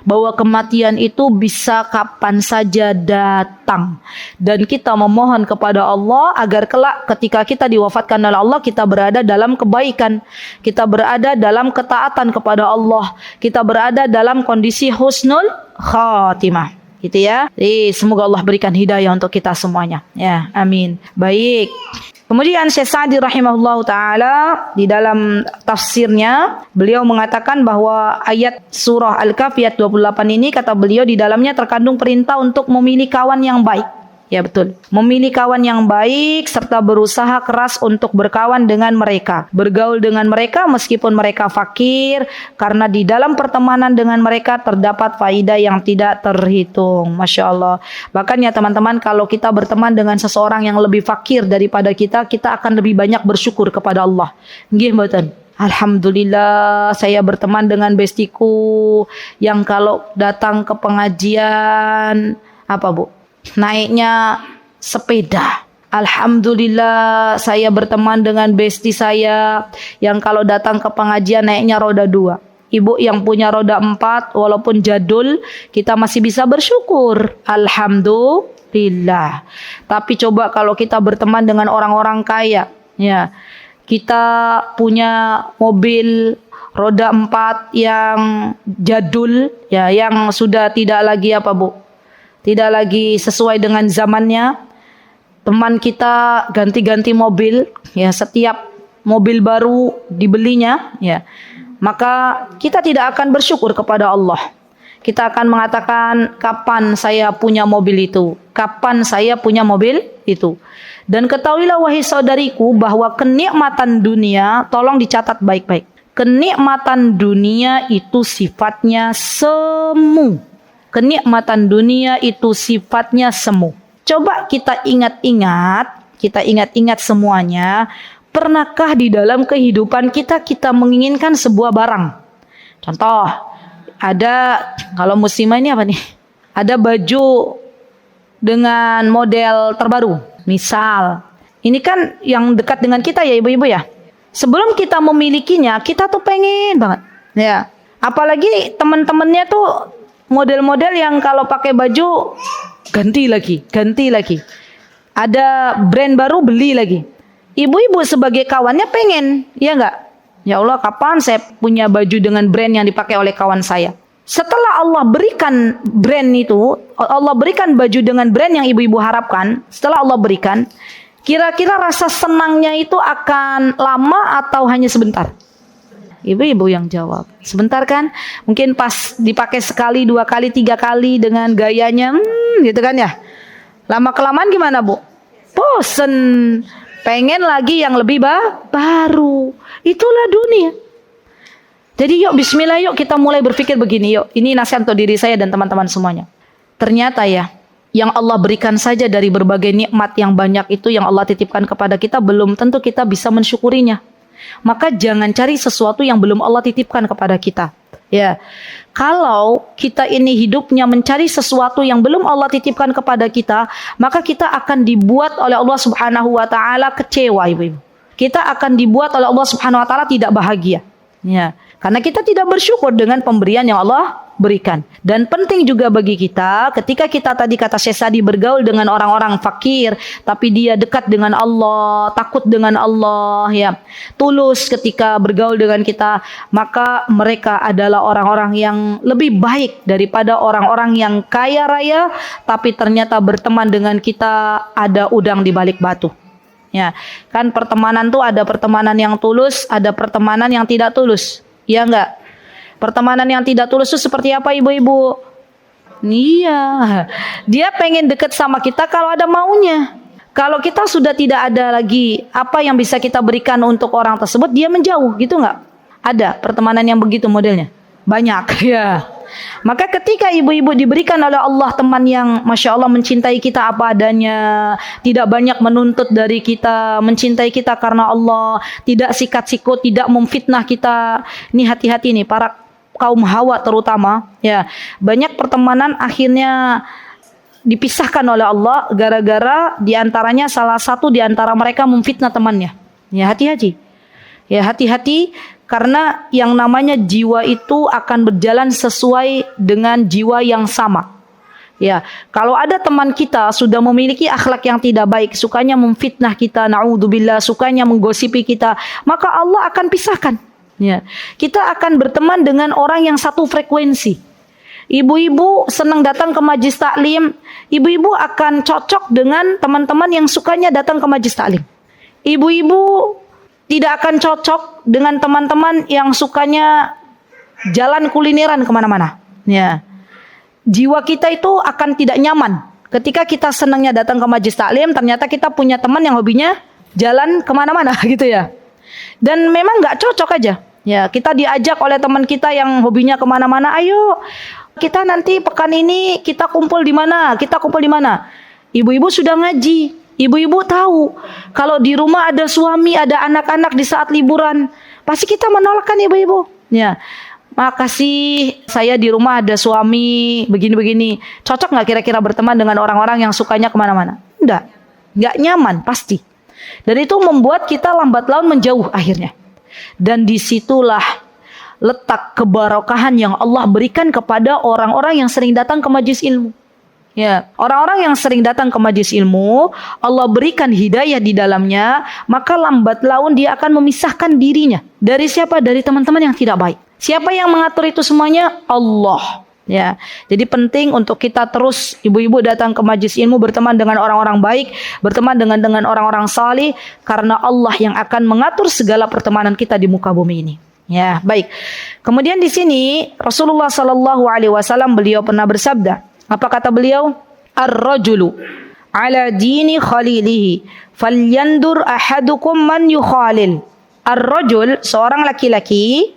bahwa kematian itu bisa kapan saja datang. Dan kita memohon kepada Allah agar kelak ketika kita diwafatkan oleh Allah, kita berada dalam kebaikan, kita berada dalam ketaatan kepada Allah, kita berada dalam kondisi husnul khatimah. Gitu ya. Jadi semoga Allah berikan hidayah untuk kita semuanya. Ya, amin. Baik. Kemudian Syekh Sa'di rahimahullah ta'ala di dalam tafsirnya beliau mengatakan bahwa ayat surah Al-Kahfi ayat 28 ini, kata beliau, di dalamnya terkandung perintah untuk memilih kawan yang baik. Ya betul. Memilih kawan yang baik serta berusaha keras untuk berkawan dengan mereka, bergaul dengan mereka meskipun mereka fakir, karena di dalam pertemanan dengan mereka terdapat faidah yang tidak terhitung. Masya Allah. Bahkan ya teman-teman, kalau kita berteman dengan seseorang yang lebih fakir daripada kita, kita akan lebih banyak bersyukur kepada Allah. Nggih mboten? Alhamdulillah saya berteman dengan bestiku yang kalau datang ke pengajian apa bu? Naiknya sepeda. Alhamdulillah saya berteman dengan besti saya yang kalau datang ke pengajian naiknya roda 2. Ibu yang punya roda 4 walaupun jadul, kita masih bisa bersyukur. Alhamdulillah. Tapi coba kalau kita berteman dengan orang-orang kaya, ya, kita punya mobil roda 4 yang jadul, ya, yang sudah tidak lagi tidak lagi sesuai dengan zamannya. Teman kita ganti-ganti mobil, ya, setiap mobil baru dibelinya, ya, maka kita tidak akan bersyukur kepada Allah. Kita akan mengatakan, kapan saya punya mobil itu? Kapan saya punya mobil itu? Dan ketahuilah wahai saudariku bahwa kenikmatan dunia, tolong dicatat baik-baik. Kenikmatan dunia itu sifatnya semu. Kenikmatan dunia itu sifatnya semu. Coba kita ingat-ingat semuanya. Pernahkah di dalam kehidupan kita menginginkan sebuah barang? Contoh, kalau muslimah ini apa nih? Ada baju dengan model terbaru. Misal, ini kan yang dekat dengan kita ya ibu-ibu ya. Sebelum kita memilikinya, kita tuh pengen banget. Ya, apalagi teman-temannya tuh model-model yang kalau pakai baju ganti lagi. Ada brand baru beli lagi. Ibu-ibu sebagai kawannya pengen, ya enggak? Ya Allah, kapan saya punya baju dengan brand yang dipakai oleh kawan saya? Setelah Allah berikan brand itu, Allah berikan baju dengan brand yang ibu-ibu harapkan, setelah Allah berikan, kira-kira rasa senangnya itu akan lama atau hanya sebentar? Ibu-ibu yang jawab. Sebentar kan? Mungkin pas dipakai sekali, 2 kali, 3 kali dengan gayanya, gitu kan ya. Lama-kelamaan gimana, Bu? Bosen. Pengen lagi yang lebih baru. Itulah dunia. Jadi yuk bismillah, yuk kita mulai berpikir begini yuk. Ini nasihat untuk diri saya dan teman-teman semuanya. Ternyata ya, yang Allah berikan saja dari berbagai nikmat yang banyak itu yang Allah titipkan kepada kita, belum tentu kita bisa mensyukurinya. Maka jangan cari sesuatu yang belum Allah titipkan kepada kita. Ya, kalau kita ini hidupnya mencari sesuatu yang belum Allah titipkan kepada kita, maka kita akan dibuat oleh Allah Subhanahu wa taala kecewa, ibu-ibu. Kita akan dibuat oleh Allah Subhanahu wa taala tidak bahagia. Ya, karena kita tidak bersyukur dengan pemberian yang Allah berikan. Dan penting juga bagi kita, ketika kita tadi kata Syekh Sadi bergaul dengan orang-orang fakir, tapi dia dekat dengan Allah, takut dengan Allah, ya, tulus ketika bergaul dengan kita, maka mereka adalah orang-orang yang lebih baik daripada orang-orang yang kaya raya, tapi ternyata berteman dengan kita ada udang di balik batu. Ya, kan pertemanan tuh ada pertemanan yang tulus, ada pertemanan yang tidak tulus. Ya enggak? Pertemanan yang tidak tulus itu seperti apa ibu-ibu? Iya, dia pengen deket sama kita kalau ada maunya. Kalau kita sudah tidak ada lagi apa yang bisa kita berikan untuk orang tersebut, dia menjauh, gitu enggak? Ada pertemanan yang begitu modelnya? Banyak, ya. Maka ketika ibu-ibu diberikan oleh Allah teman yang Masya Allah mencintai kita apa adanya, tidak banyak menuntut dari kita, mencintai kita karena Allah, tidak sikat-sikut, tidak memfitnah kita. Ini hati-hati nih para kaum hawa terutama, ya. Banyak pertemanan akhirnya dipisahkan oleh Allah gara-gara diantaranya salah satu diantara mereka memfitnah temannya. Ya hati-hati. Ya hati-hati. Karena yang namanya jiwa itu akan berjalan sesuai dengan jiwa yang sama. Ya, kalau ada teman kita sudah memiliki akhlak yang tidak baik, sukanya memfitnah kita, naudzubillah, sukanya menggosipi kita, maka Allah akan pisahkan. Ya, kita akan berteman dengan orang yang satu frekuensi. Ibu-ibu senang datang ke majlis taklim, ibu-ibu akan cocok dengan teman-teman yang sukanya datang ke majlis taklim. Ibu-ibu tidak akan cocok dengan teman-teman yang sukanya jalan kulineran kemana-mana. Ya. Jiwa kita itu akan tidak nyaman. Ketika kita senangnya datang ke majlis taklim, ternyata kita punya teman yang hobinya jalan kemana-mana gitu ya. Dan memang nggak cocok aja. Ya, kita diajak oleh teman kita yang hobinya kemana-mana, ayo kita nanti pekan ini kita kumpul di mana, kita kumpul di mana. Ibu-ibu sudah ngaji. Ibu-ibu tahu kalau di rumah ada suami, ada anak-anak di saat liburan, pasti kita menolakkan ibu-ibu. Ya, makasih saya di rumah ada suami begini-begini. Cocok nggak kira-kira berteman dengan orang-orang yang sukanya kemana-mana? Nggak nyaman pasti. Dan itu membuat kita lambat laun menjauh akhirnya. Dan disitulah letak keberkahan yang Allah berikan kepada orang-orang yang sering datang ke majelis ilmu. Ya, orang-orang yang sering datang ke majelis ilmu, Allah berikan hidayah di dalamnya, maka lambat laun dia akan memisahkan dirinya. Dari siapa? Dari teman-teman yang tidak baik. Siapa yang mengatur itu semuanya? Allah. Ya, jadi penting untuk kita terus ibu-ibu datang ke majelis ilmu, berteman dengan orang-orang baik, berteman dengan orang-orang salih, karena Allah yang akan mengatur segala pertemanan kita di muka bumi ini. Ya, baik. Kemudian di sini Rasulullah Sallallahu Alaihi Wasallam beliau pernah bersabda. Apa kata beliau? Ar-rajulu ala dini khalilihi falyandur ahadukum man yukhalil. Ar-rajul, seorang laki-laki.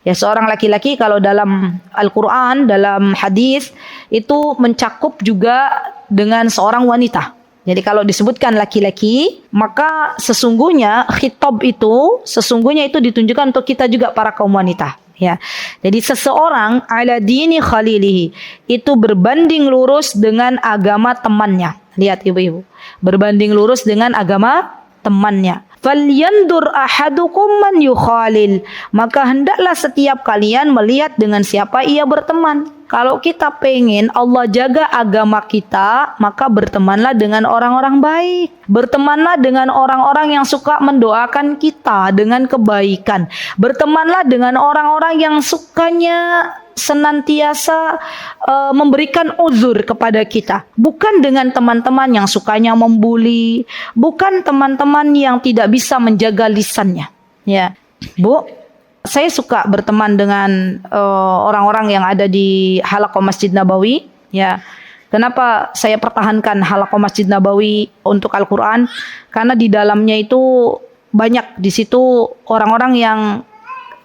Ya, seorang laki-laki kalau dalam Al-Quran, dalam hadis itu mencakup juga dengan seorang wanita. Jadi kalau disebutkan laki-laki, maka sesungguhnya khitab itu sesungguhnya itu ditunjukkan untuk kita juga para kaum wanita. Ya, jadi seseorang ala dini khalilihi itu berbanding lurus dengan agama temannya. Lihat ibu-ibu, berbanding lurus dengan agama temannya. Falyandur ahadukum man yukhalil. Maka hendaklah setiap kalian melihat dengan siapa ia berteman. Kalau kita pengen Allah jaga agama kita, maka bertemanlah dengan orang-orang baik. Bertemanlah dengan orang-orang yang suka mendoakan kita dengan kebaikan. Bertemanlah dengan orang-orang yang sukanya senantiasa memberikan uzur kepada kita. Bukan dengan teman-teman yang sukanya membuli, bukan teman-teman yang tidak bisa menjaga lisannya. Ya, Bu, saya suka berteman dengan orang-orang yang ada di Halaqah Masjid Nabawi. Ya, kenapa saya pertahankan Halaqah Masjid Nabawi untuk Al-Quran? Karena di dalamnya itu banyak di situ orang-orang yang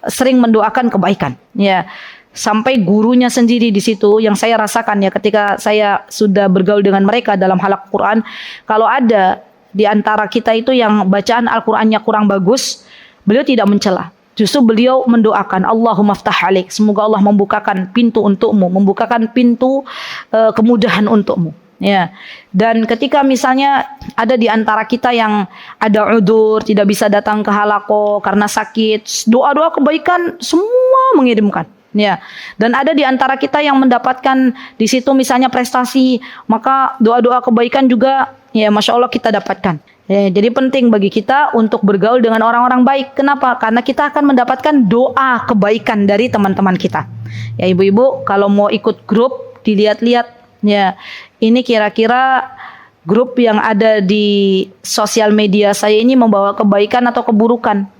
sering mendoakan kebaikan. Ya. Sampai gurunya sendiri di situ yang saya rasakan ya ketika saya sudah bergaul dengan mereka dalam halaqah Quran, kalau ada di antara kita itu yang bacaan Al-Qur'annya kurang bagus, beliau tidak mencela. Justru beliau mendoakan, Allahumma ftah alaik, semoga Allah membukakan pintu untukmu, membukakan pintu kemudahan untukmu. Ya. Dan ketika misalnya ada di antara kita yang ada udzur, tidak bisa datang ke halaqah karena sakit, doa-doa kebaikan semua mengirimkan. Ya, dan ada di antara kita yang mendapatkan di situ misalnya prestasi, maka doa-doa kebaikan juga ya Masya Allah kita dapatkan. Ya, jadi penting bagi kita untuk bergaul dengan orang-orang baik. Kenapa? Karena kita akan mendapatkan doa kebaikan dari teman-teman kita. Ya ibu-ibu, kalau mau ikut grup, dilihat-lihat ya, ini kira-kira grup yang ada di sosial media saya ini membawa kebaikan atau keburukan.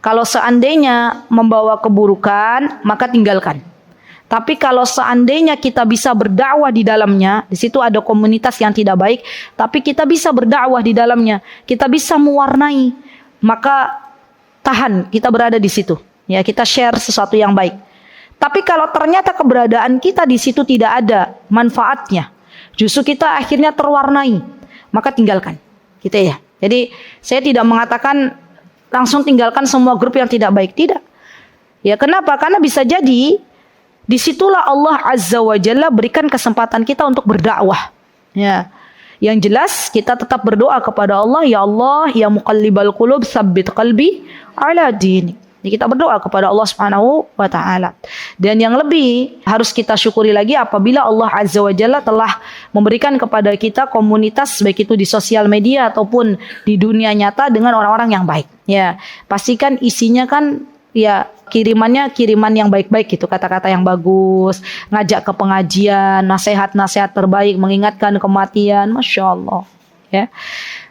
Kalau seandainya membawa keburukan, maka tinggalkan. Tapi kalau seandainya kita bisa berdakwah di dalamnya, di situ ada komunitas yang tidak baik, tapi kita bisa berdakwah di dalamnya, kita bisa mewarnai, maka tahan, kita berada di situ. Ya, kita share sesuatu yang baik. Tapi kalau ternyata keberadaan kita di situ tidak ada manfaatnya, justru kita akhirnya terwarnai, maka tinggalkan. Gitu ya. Jadi saya tidak mengatakan langsung tinggalkan semua grup yang tidak baik, tidak. Ya, kenapa? Karena bisa jadi disitulah Allah Azza wa Jalla berikan kesempatan kita untuk berdakwah. Ya, yang jelas kita tetap berdoa kepada Allah, ya Allah, ya muqallibal qulub, tsabbit qalbi ala dinik. Jadi kita berdoa kepada Allah Subhanahu wa taala. Dan yang lebih harus kita syukuri lagi apabila Allah Azza wa Jalla telah memberikan kepada kita komunitas baik itu di sosial media ataupun di dunia nyata dengan orang-orang yang baik. Ya, pastikan isinya kan ya kiriman yang baik-baik gitu, kata-kata yang bagus, ngajak ke pengajian, nasihat-nasihat terbaik, mengingatkan kematian, Masya Allah. Ya,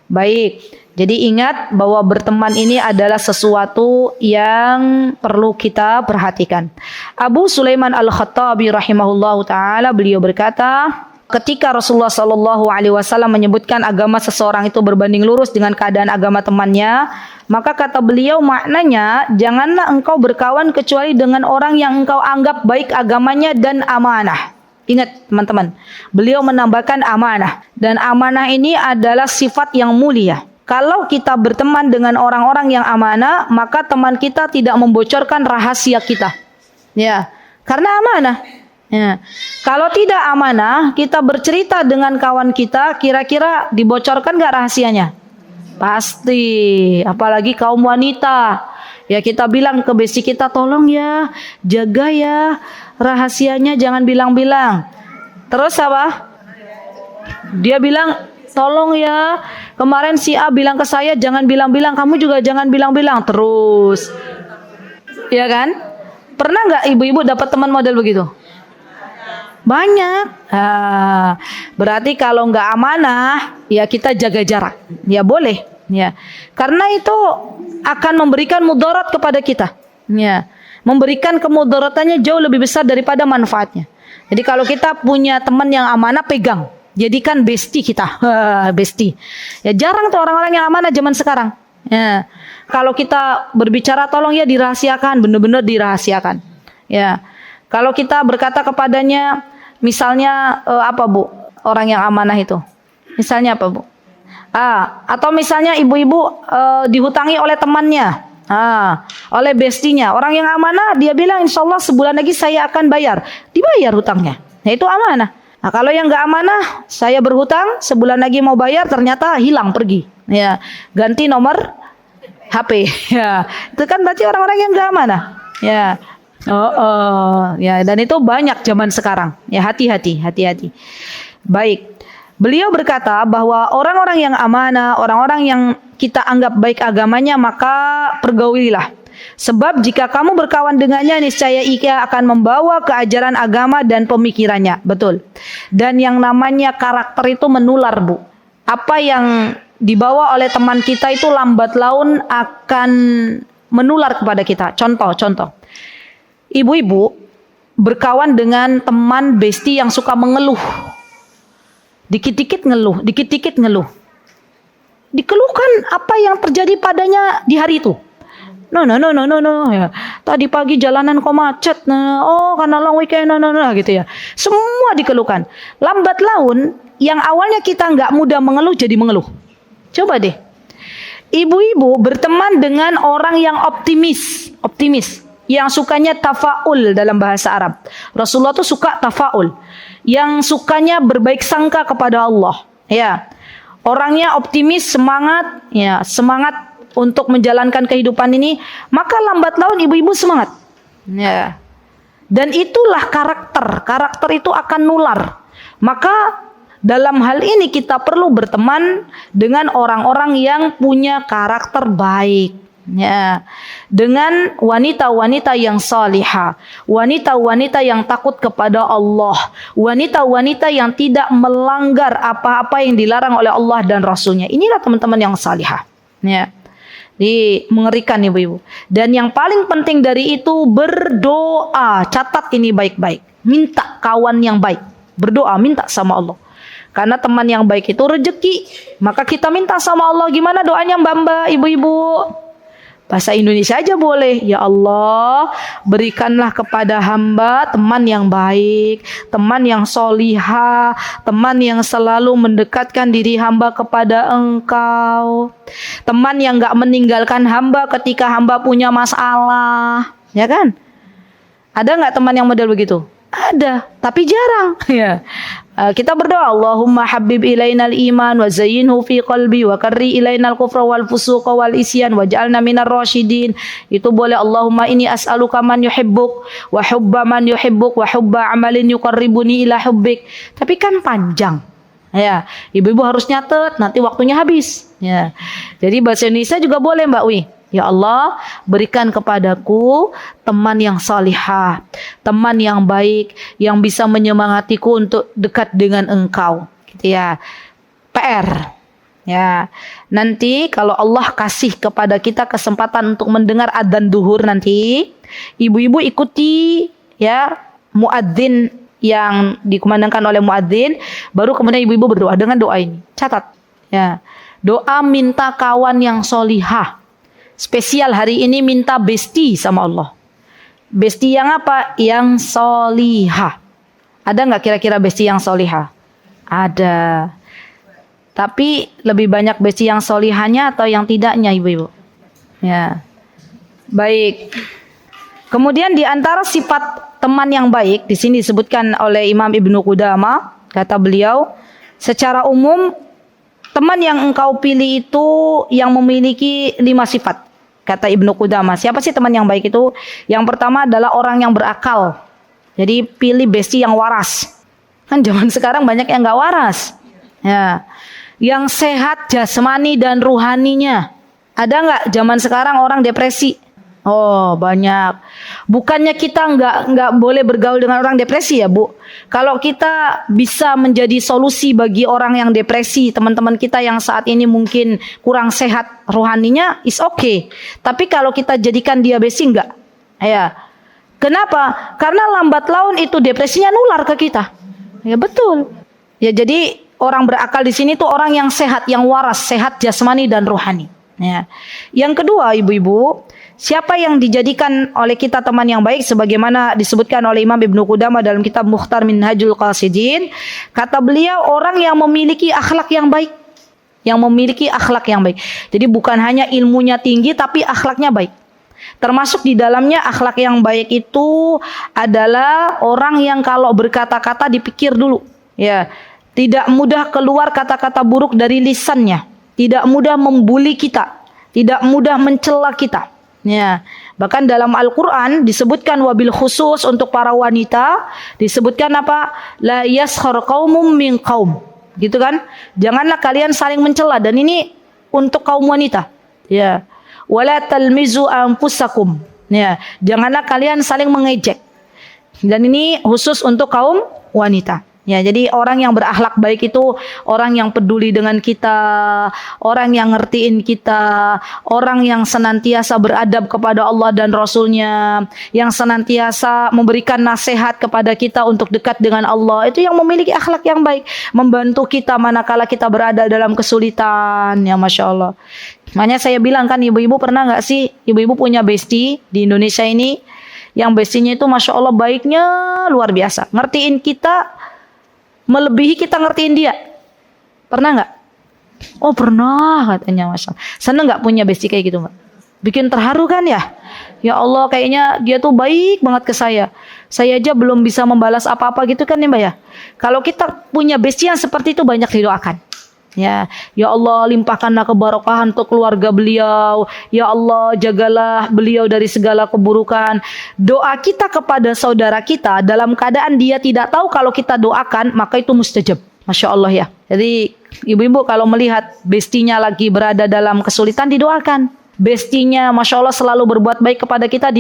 baik. Jadi ingat bahwa berteman ini adalah sesuatu yang perlu kita perhatikan. Abu Sulaiman Al-Khattabi rahimahullahu taala beliau berkata, ketika Rasulullah sallallahu alaihi wasallam menyebutkan agama seseorang itu berbanding lurus dengan keadaan agama temannya, maka kata beliau maknanya janganlah engkau berkawan kecuali dengan orang yang engkau anggap baik agamanya dan amanah. Ingat teman-teman, beliau menambahkan amanah, dan amanah ini adalah sifat yang mulia. Kalau kita berteman dengan orang-orang yang amanah, maka teman kita tidak membocorkan rahasia kita. Ya, karena amanah. Ya. Kalau tidak amanah, kita bercerita dengan kawan kita, kira-kira dibocorkan gak rahasianya? Pasti, apalagi kaum wanita. Ya, kita bilang ke besti kita, tolong ya, jaga ya rahasianya, jangan bilang-bilang. Terus apa? Dia bilang, tolong ya, kemarin si A bilang ke saya jangan bilang-bilang, kamu juga jangan bilang-bilang terus. Ya kan? Pernah nggak ibu-ibu dapat teman model begitu? Banyak. Berarti kalau nggak amanah, ya kita jaga jarak. Ya boleh. Ya, karena itu akan memberikan mudarat kepada kita. Ya, memberikan kemudaratannya jauh lebih besar daripada manfaatnya. Jadi kalau kita punya teman yang amanah, pegang, jadikan bestie kita. Bestie. Ya jarang tuh orang-orang yang amanah zaman sekarang. Ya, kalau kita berbicara tolong ya dirahasiakan, benar-benar dirahasiakan. Ya, kalau kita berkata kepadanya, misalnya apa Bu, orang yang amanah itu, misalnya apa Bu? Atau misalnya ibu-ibu dihutangi oleh temannya, oleh bestinya. Orang yang amanah dia bilang insya Allah sebulan lagi saya akan bayar, dibayar hutangnya. Nah itu amanah. Nah kalau yang nggak amanah, saya berhutang sebulan lagi mau bayar ternyata hilang pergi, ya ganti nomor HP, ya itu kan berarti orang-orang yang nggak amanah, ya. Ya dan itu banyak zaman sekarang. Ya hati-hati. Baik. Beliau berkata bahwa orang-orang yang amanah, orang-orang yang kita anggap baik agamanya, maka pergaulilah. Sebab jika kamu berkawan dengannya, niscaya ia akan membawa ke ajaran agama dan pemikirannya. Betul. Dan yang namanya karakter itu menular, Bu. Apa yang dibawa oleh teman kita itu lambat laun akan menular kepada kita. Contoh. Ibu-ibu berkawan dengan teman bestie yang suka mengeluh. Dikit-dikit ngeluh. Dikeluhkan apa yang terjadi padanya di hari itu. No. Ya. Tadi pagi jalanan kok macet. Karena long weekend. Gitu ya. Semua dikeluhkan. Lambat laun, yang awalnya kita nggak mudah mengeluh jadi mengeluh. Coba deh. Ibu-ibu berteman dengan orang yang optimis. Yang sukanya tafaul dalam bahasa Arab. Rasulullah tuh suka tafaul. Yang sukanya berbaik sangka kepada Allah. Ya. Orangnya optimis, semangat, ya, semangat untuk menjalankan kehidupan ini, maka lambat laun ibu-ibu semangat. Ya. Dan itulah karakter. Karakter itu akan nular. Maka dalam hal ini kita perlu berteman dengan orang-orang yang punya karakter baik. Ya, dengan wanita-wanita yang salihah, wanita-wanita yang takut kepada Allah, wanita-wanita yang tidak melanggar apa-apa yang dilarang oleh Allah dan Rasulnya. Inilah teman-teman yang salihah. Ya, mengerikan ibu-ibu. Dan yang paling penting dari itu berdoa. Catat ini baik-baik. Minta kawan yang baik. Berdoa, minta sama Allah. Karena teman yang baik itu rezeki. Maka kita minta sama Allah. Gimana doanya mbak-mbak, ibu-ibu? Bahasa Indonesia aja boleh. Ya Allah, berikanlah kepada hamba teman yang baik, teman yang solihah, teman yang selalu mendekatkan diri hamba kepada Engkau, teman yang gak meninggalkan hamba ketika hamba punya masalah. Ya kan? Ada gak teman yang model begitu? Ada, tapi jarang. Ya. Kita berdoa, Allahumma habib ilainal iman wa zayyinhu fi qalbi wa karri ilainal kufra wal fusuqa wal isyan waj'alna minar rasyidin. Itu boleh. Allahumma inni as'aluka man yuhibbuk wa hubba man yuhibbuk wa hubba amalin yuqarribuni ila hubbik. Tapi kan panjang. Ya, ibu-ibu harus nyatet, nanti waktunya habis. Ya. Jadi bahasa Indonesia juga boleh, Mbak Wi. Ya Allah, berikan kepadaku teman yang salihah, teman yang baik, yang bisa menyemangatiku untuk dekat dengan Engkau. Gitu ya. PR. Ya. Nanti kalau Allah kasih kepada kita kesempatan untuk mendengar adzan duhur nanti, ibu-ibu ikuti ya muadzin yang dikumandangkan oleh muadzin, baru kemudian ibu-ibu berdoa dengan doa ini. Catat. Ya. Doa minta kawan yang solihah. Spesial hari ini minta bestie sama Allah. Bestie yang apa? Yang solihah. Ada nggak kira-kira bestie yang solihah? Ada. Tapi lebih banyak bestie yang solihahnya atau yang tidaknya, ibu-ibu? Ya. Baik. Kemudian di antara sifat teman yang baik, di sini disebutkan oleh Imam Ibnu Qudamah, kata beliau, secara umum teman yang engkau pilih itu yang memiliki 5 sifat. Kata Ibnu Qudamah, siapa sih teman yang baik itu? Yang pertama adalah orang yang berakal. Jadi pilih bestie yang waras. Kan zaman sekarang banyak yang gak waras. Ya. Yang sehat jasmani dan ruhaninya. Ada nggak zaman sekarang orang depresi? Oh, banyak. Bukannya kita nggak boleh bergaul dengan orang depresi ya, Bu. Kalau kita bisa menjadi solusi bagi orang yang depresi, teman-teman kita yang saat ini mungkin kurang sehat rohaninya, is okay. Tapi kalau kita jadikan dia besi, enggak. Ya. Kenapa? Karena lambat laun itu depresinya nular ke kita. Ya betul. Ya jadi orang berakal di sini tuh orang yang sehat, yang waras, sehat jasmani dan rohani. Ya. Yang kedua, ibu-ibu, siapa yang dijadikan oleh kita teman yang baik sebagaimana disebutkan oleh Imam Ibnu Qudamah dalam kitab Mukhtar Minhajul Qasidin, kata beliau orang yang memiliki akhlak yang baik. Yang memiliki akhlak yang baik. Jadi bukan hanya ilmunya tinggi tapi akhlaknya baik. Termasuk di dalamnya akhlak yang baik itu adalah orang yang kalau berkata-kata dipikir dulu, ya. Tidak mudah keluar kata-kata buruk dari lisannya, tidak mudah membuli kita, tidak mudah mencela kita. Ya, bahkan dalam Al-Quran disebutkan wabil khusus untuk para wanita, disebutkan apa? La yaskhar qaumum min qaum. Gitu kan? Janganlah kalian saling mencela, dan ini untuk kaum wanita. Ya. Wala talmizu anfusakum. Ya, janganlah kalian saling mengejek. Dan ini khusus untuk kaum wanita. Ya, jadi orang yang berakhlak baik itu orang yang peduli dengan kita, orang yang ngertiin kita, orang yang senantiasa beradab kepada Allah dan Rasulnya, yang senantiasa memberikan nasihat kepada kita untuk dekat dengan Allah. Itu yang memiliki akhlak yang baik, membantu kita manakala kita berada dalam kesulitan. Ya, Masya Allah. Makanya saya bilang kan, ibu-ibu pernah nggak sih, ibu-ibu punya bestie di Indonesia ini, yang bestinya itu Masya Allah baiknya luar biasa, ngertiin kita melebihi kita ngertiin dia. Pernah nggak? Oh pernah katanya, Masya Allah. Seneng nggak punya bestie kayak gitu, Mbak? Bikin terharu kan ya? Ya Allah, kayaknya dia tuh baik banget ke saya. Saya aja belum bisa membalas apa-apa gitu kan ya, Mbak ya? Kalau kita punya bestie yang seperti itu, banyak didoakan. Ya, ya Allah, limpahkanlah keberkahan untuk keluarga beliau. Ya Allah, jagalah beliau dari segala keburukan. Doa kita kepada saudara kita dalam keadaan dia tidak tahu kalau kita doakan, maka itu mustajab. Masya Allah ya. Jadi ibu-ibu kalau melihat bestinya lagi berada dalam kesulitan, didoakan. Bestinya Masya Allah selalu berbuat baik kepada kita,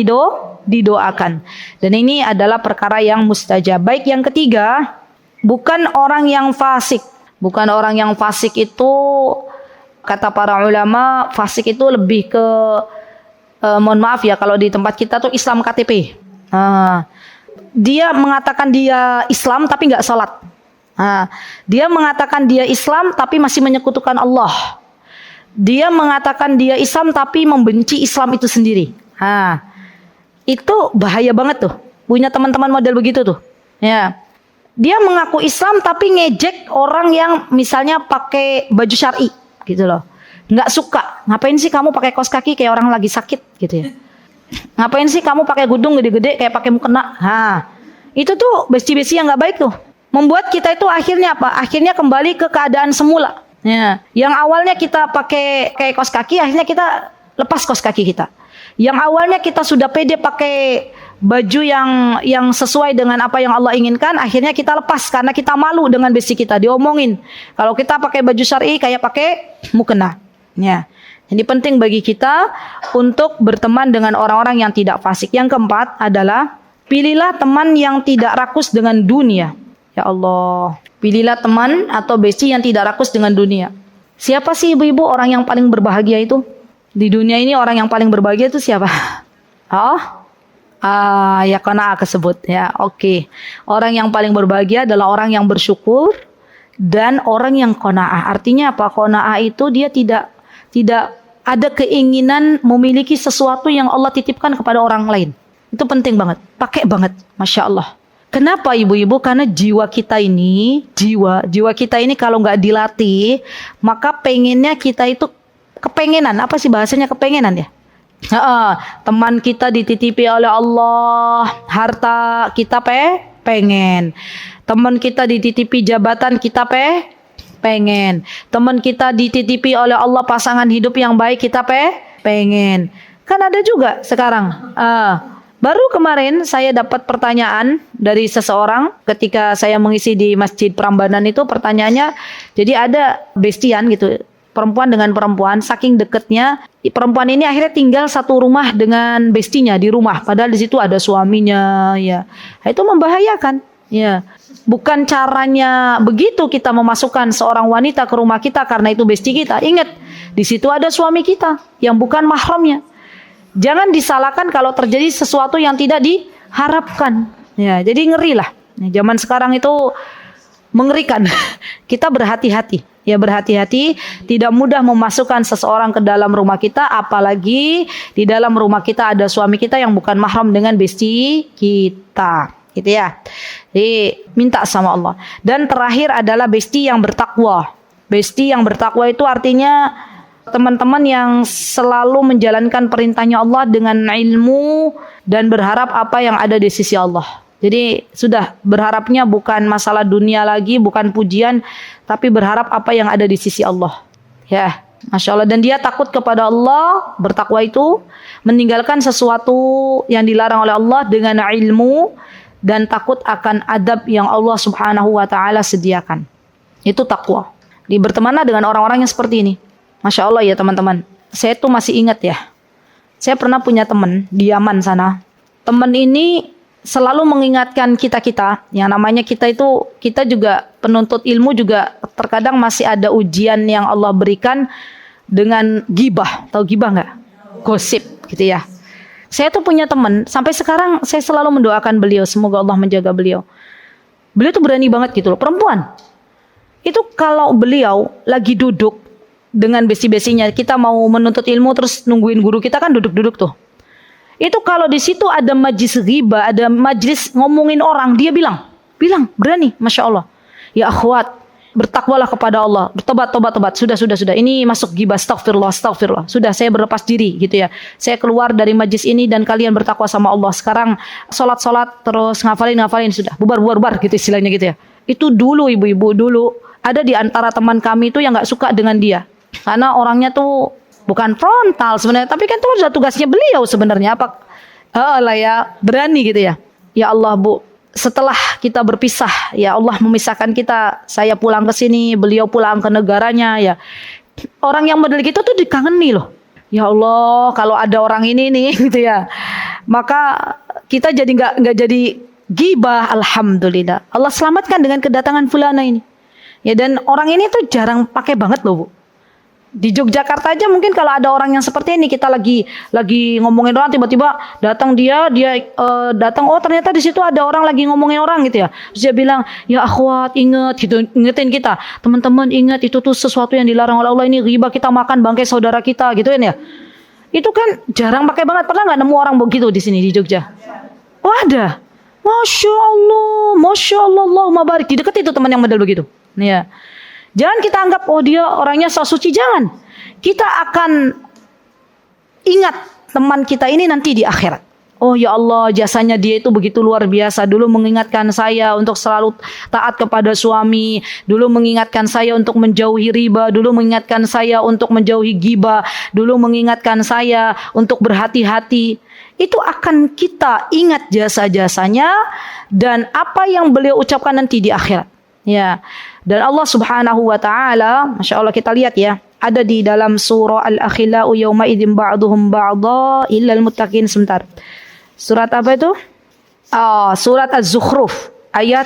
didoakan. Dan ini adalah perkara yang mustajab. Baik, yang ketiga, bukan orang yang fasik. Bukan orang yang fasik itu, kata para ulama, fasik itu lebih ke, mohon maaf ya, kalau di tempat kita tuh Islam KTP. Dia mengatakan dia Islam tapi nggak sholat. Dia mengatakan dia Islam tapi masih menyekutukan Allah. Dia mengatakan dia Islam tapi membenci Islam itu sendiri. Itu bahaya banget tuh. Punya teman-teman model begitu tuh. Ya. Dia mengaku Islam tapi ngejek orang yang misalnya pakai baju syar'i gitu loh. Nggak suka. Ngapain sih kamu pakai kaos kaki kayak orang lagi sakit gitu ya. Ngapain sih kamu pakai gudung gede-gede kayak pakai mukena. Itu tuh besti-besti yang nggak baik tuh. Membuat kita itu akhirnya apa? Akhirnya kembali ke keadaan semula. Ya. Yang awalnya kita pakai kayak kaos kaki, akhirnya kita lepas kaos kaki kita. Yang awalnya kita sudah pede pakai baju yang sesuai dengan apa yang Allah inginkan, akhirnya kita lepas karena kita malu dengan besti kita diomongin. Kalau kita pakai baju syar'i kayak pakai mukena. Ya. Jadi penting bagi kita untuk berteman dengan orang-orang yang tidak fasik. Yang keempat adalah pilihlah teman yang tidak rakus dengan dunia. Ya Allah, pilihlah teman atau besti yang tidak rakus dengan dunia. Siapa sih ibu-ibu orang yang paling berbahagia itu? Di dunia ini orang yang paling berbahagia itu siapa? Ya qanaah kesebut ya. Oke. Orang yang paling berbahagia adalah orang yang bersyukur dan orang yang qanaah. Artinya apa? Qanaah itu dia tidak ada keinginan memiliki sesuatu yang Allah titipkan kepada orang lain. Itu penting banget. Pakai banget. Masya Allah. Kenapa ibu-ibu? Karena jiwa kita ini kalau nggak dilatih, maka pengennya kita itu kepengenan. Apa sih bahasanya kepengenan ya? Teman kita dititipi oleh Allah, harta kita pengen. Teman kita dititipi jabatan kita pengen. Teman kita dititipi oleh Allah pasangan hidup yang baik kita pengen. Kan ada juga sekarang Baru kemarin saya dapat pertanyaan dari seseorang ketika saya mengisi di Masjid Prambanan itu, pertanyaannya, jadi ada bestian gitu, perempuan dengan perempuan, saking deketnya perempuan ini akhirnya tinggal satu rumah dengan bestinya di rumah, padahal di situ ada suaminya, ya. Itu membahayakan, ya. Bukan caranya begitu kita memasukkan seorang wanita ke rumah kita karena itu besti kita. Ingat, di situ ada suami kita yang bukan mahramnya. Jangan disalahkan kalau terjadi sesuatu yang tidak diharapkan. Ya, jadi ngerilah. Zaman sekarang itu mengerikan. Kita berhati-hati. Ya, berhati-hati, tidak mudah memasukkan seseorang ke dalam rumah kita, apalagi di dalam rumah kita ada suami kita yang bukan mahram dengan besti kita. Gitu ya. Jadi minta sama Allah. Dan terakhir adalah besti yang bertakwa. Besti yang bertakwa itu artinya teman-teman yang selalu menjalankan perintahnya Allah dengan ilmu dan berharap apa yang ada di sisi Allah. Jadi sudah berharapnya bukan masalah dunia lagi, bukan pujian, tapi berharap apa yang ada di sisi Allah. Ya, Masya Allah. Dan dia takut kepada Allah, bertakwa itu meninggalkan sesuatu yang dilarang oleh Allah dengan ilmu dan takut akan adab yang Allah Subhanahu wa taala sediakan. Itu takwa. Bertemanlah dengan orang-orang yang seperti ini. Masya Allah ya teman-teman. Saya tuh masih ingat ya. Saya pernah punya teman di Yaman sana. Teman ini selalu mengingatkan kita-kita. Yang namanya kita juga penuntut ilmu juga terkadang masih ada ujian yang Allah berikan dengan gibah. Tahu gibah nggak? Gosip gitu ya. Saya tuh punya teman. Sampai sekarang saya selalu mendoakan beliau. Semoga Allah menjaga beliau. Beliau tuh berani banget gitu loh. Perempuan. Itu kalau beliau lagi duduk dengan besti-bestinya, kita mau menuntut ilmu terus nungguin guru kita kan duduk-duduk tuh. Itu kalau di situ ada majlis ghibah, ada majlis ngomongin orang, dia bilang berani, Masya Allah. Ya akhwat, bertakwalah kepada Allah, bertobat. Sudah. Ini masuk ghibah, astagfirullah. Sudah, saya berlepas diri gitu ya. Saya keluar dari majlis ini dan kalian bertakwa sama Allah. Sekarang sholat terus ngafalin sudah, bubar gitu istilahnya gitu ya. Itu dulu ibu-ibu dulu ada di antara teman kami itu yang nggak suka dengan dia. Karena orangnya tuh bukan frontal sebenarnya, tapi kan itu sudah tugasnya beliau sebenarnya. Berani gitu ya. Ya Allah Bu, setelah kita berpisah, ya Allah memisahkan kita, saya pulang ke sini, beliau pulang ke negaranya ya. Orang yang model gitu tuh dikangeni loh. Ya Allah, kalau ada orang ini nih gitu ya. Maka kita jadi nggak jadi gibah, alhamdulillah. Allah selamatkan dengan kedatangan fulana ini. Ya, dan orang ini tuh jarang pakai banget loh Bu. Di Yogyakarta aja mungkin kalau ada orang yang seperti ini, kita lagi ngomongin orang, tiba-tiba datang dia datang, oh ternyata di situ ada orang lagi ngomongin orang gitu ya. Terus dia bilang, ya akhwat ingat gitu, ingetin kita, teman-teman ingat itu tuh sesuatu yang dilarang oleh Allah, ini riba, kita makan bangkai saudara kita gitu kan ya. Itu kan jarang pakai banget. Pernah nggak nemu orang begitu di sini di Jogja? Oh ada. Masya Allah, Allahumma barik. Di dekat itu teman yang model begitu. Ya. Jangan kita anggap oh dia orangnya sok suci, jangan. Kita akan ingat teman kita ini nanti di akhirat. Oh ya Allah, jasanya dia itu begitu luar biasa. Dulu mengingatkan saya untuk selalu taat kepada suami, dulu mengingatkan saya untuk menjauhi riba, dulu mengingatkan saya untuk menjauhi ghibah, dulu mengingatkan saya untuk berhati-hati. Itu akan kita ingat jasa-jasanya dan apa yang beliau ucapkan nanti di akhirat. Ya. Dan Allah Subhanahu wa taala, Masya Allah, kita lihat ya, ada di dalam surah Al-Akhillau yauma idzin ba'duhum ba'dha illal muttaqin. Sebentar. Surat apa itu? Surat Az-Zukhruf ayat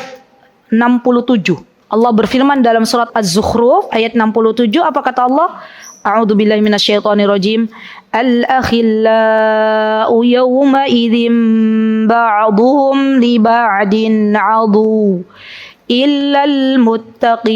67. Allah berfirman dalam surat Az-Zukhruf ayat 67, apa kata Allah? A'udzu billahi minasyaitonir rajim. Al-akhillau yauma idzin ba'duhum li ba'din 'adu illal muttaqin.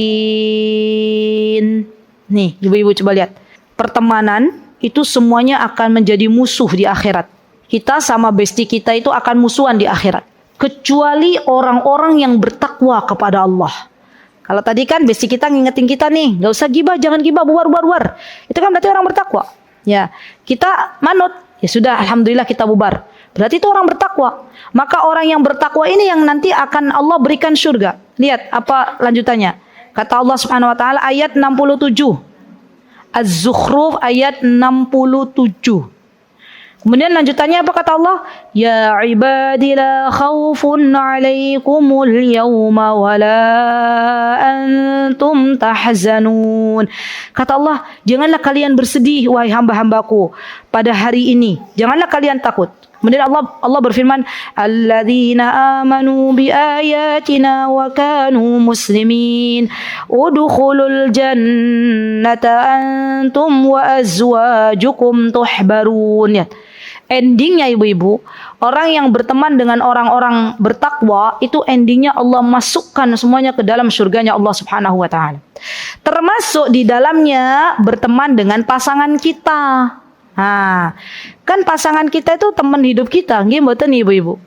Nih, ibu-ibu coba lihat. Pertemanan itu semuanya akan menjadi musuh di akhirat. Kita sama besti kita itu akan musuhan di akhirat. Kecuali orang-orang yang bertakwa kepada Allah. Kalau tadi kan besti kita ngingetin kita nih, gak usah gibah, jangan gibah, bubar. Itu kan berarti orang bertakwa. Ya, kita manut. Ya sudah, alhamdulillah kita bubar. Berarti itu orang bertakwa. Maka orang yang bertakwa ini yang nanti akan Allah berikan surga. Lihat apa lanjutannya. Kata Allah Subhanahu wa taala ayat 67. Az-Zukhruf ayat 67. Kemudian lanjutannya apa kata Allah? Ya ibadi la khawfun alaikumul yawma wa la antum tahzanun. Kata Allah, janganlah kalian bersedih wahai hamba-hambaku pada hari ini. Janganlah kalian takut. Kemudian Allah berfirman, alladzina amanu bi ayatina wa kanu muslimin udkhulul jannata antum wa azwajukum tuhbarun. Ya. Endingnya ibu-ibu, orang yang berteman dengan orang-orang bertakwa itu endingnya Allah masukkan semuanya ke dalam surganya Allah Subhanahu wa taala. Termasuk di dalamnya berteman dengan pasangan kita. Nah, kan pasangan kita itu teman hidup kita, nggih mboten ibu-ibu.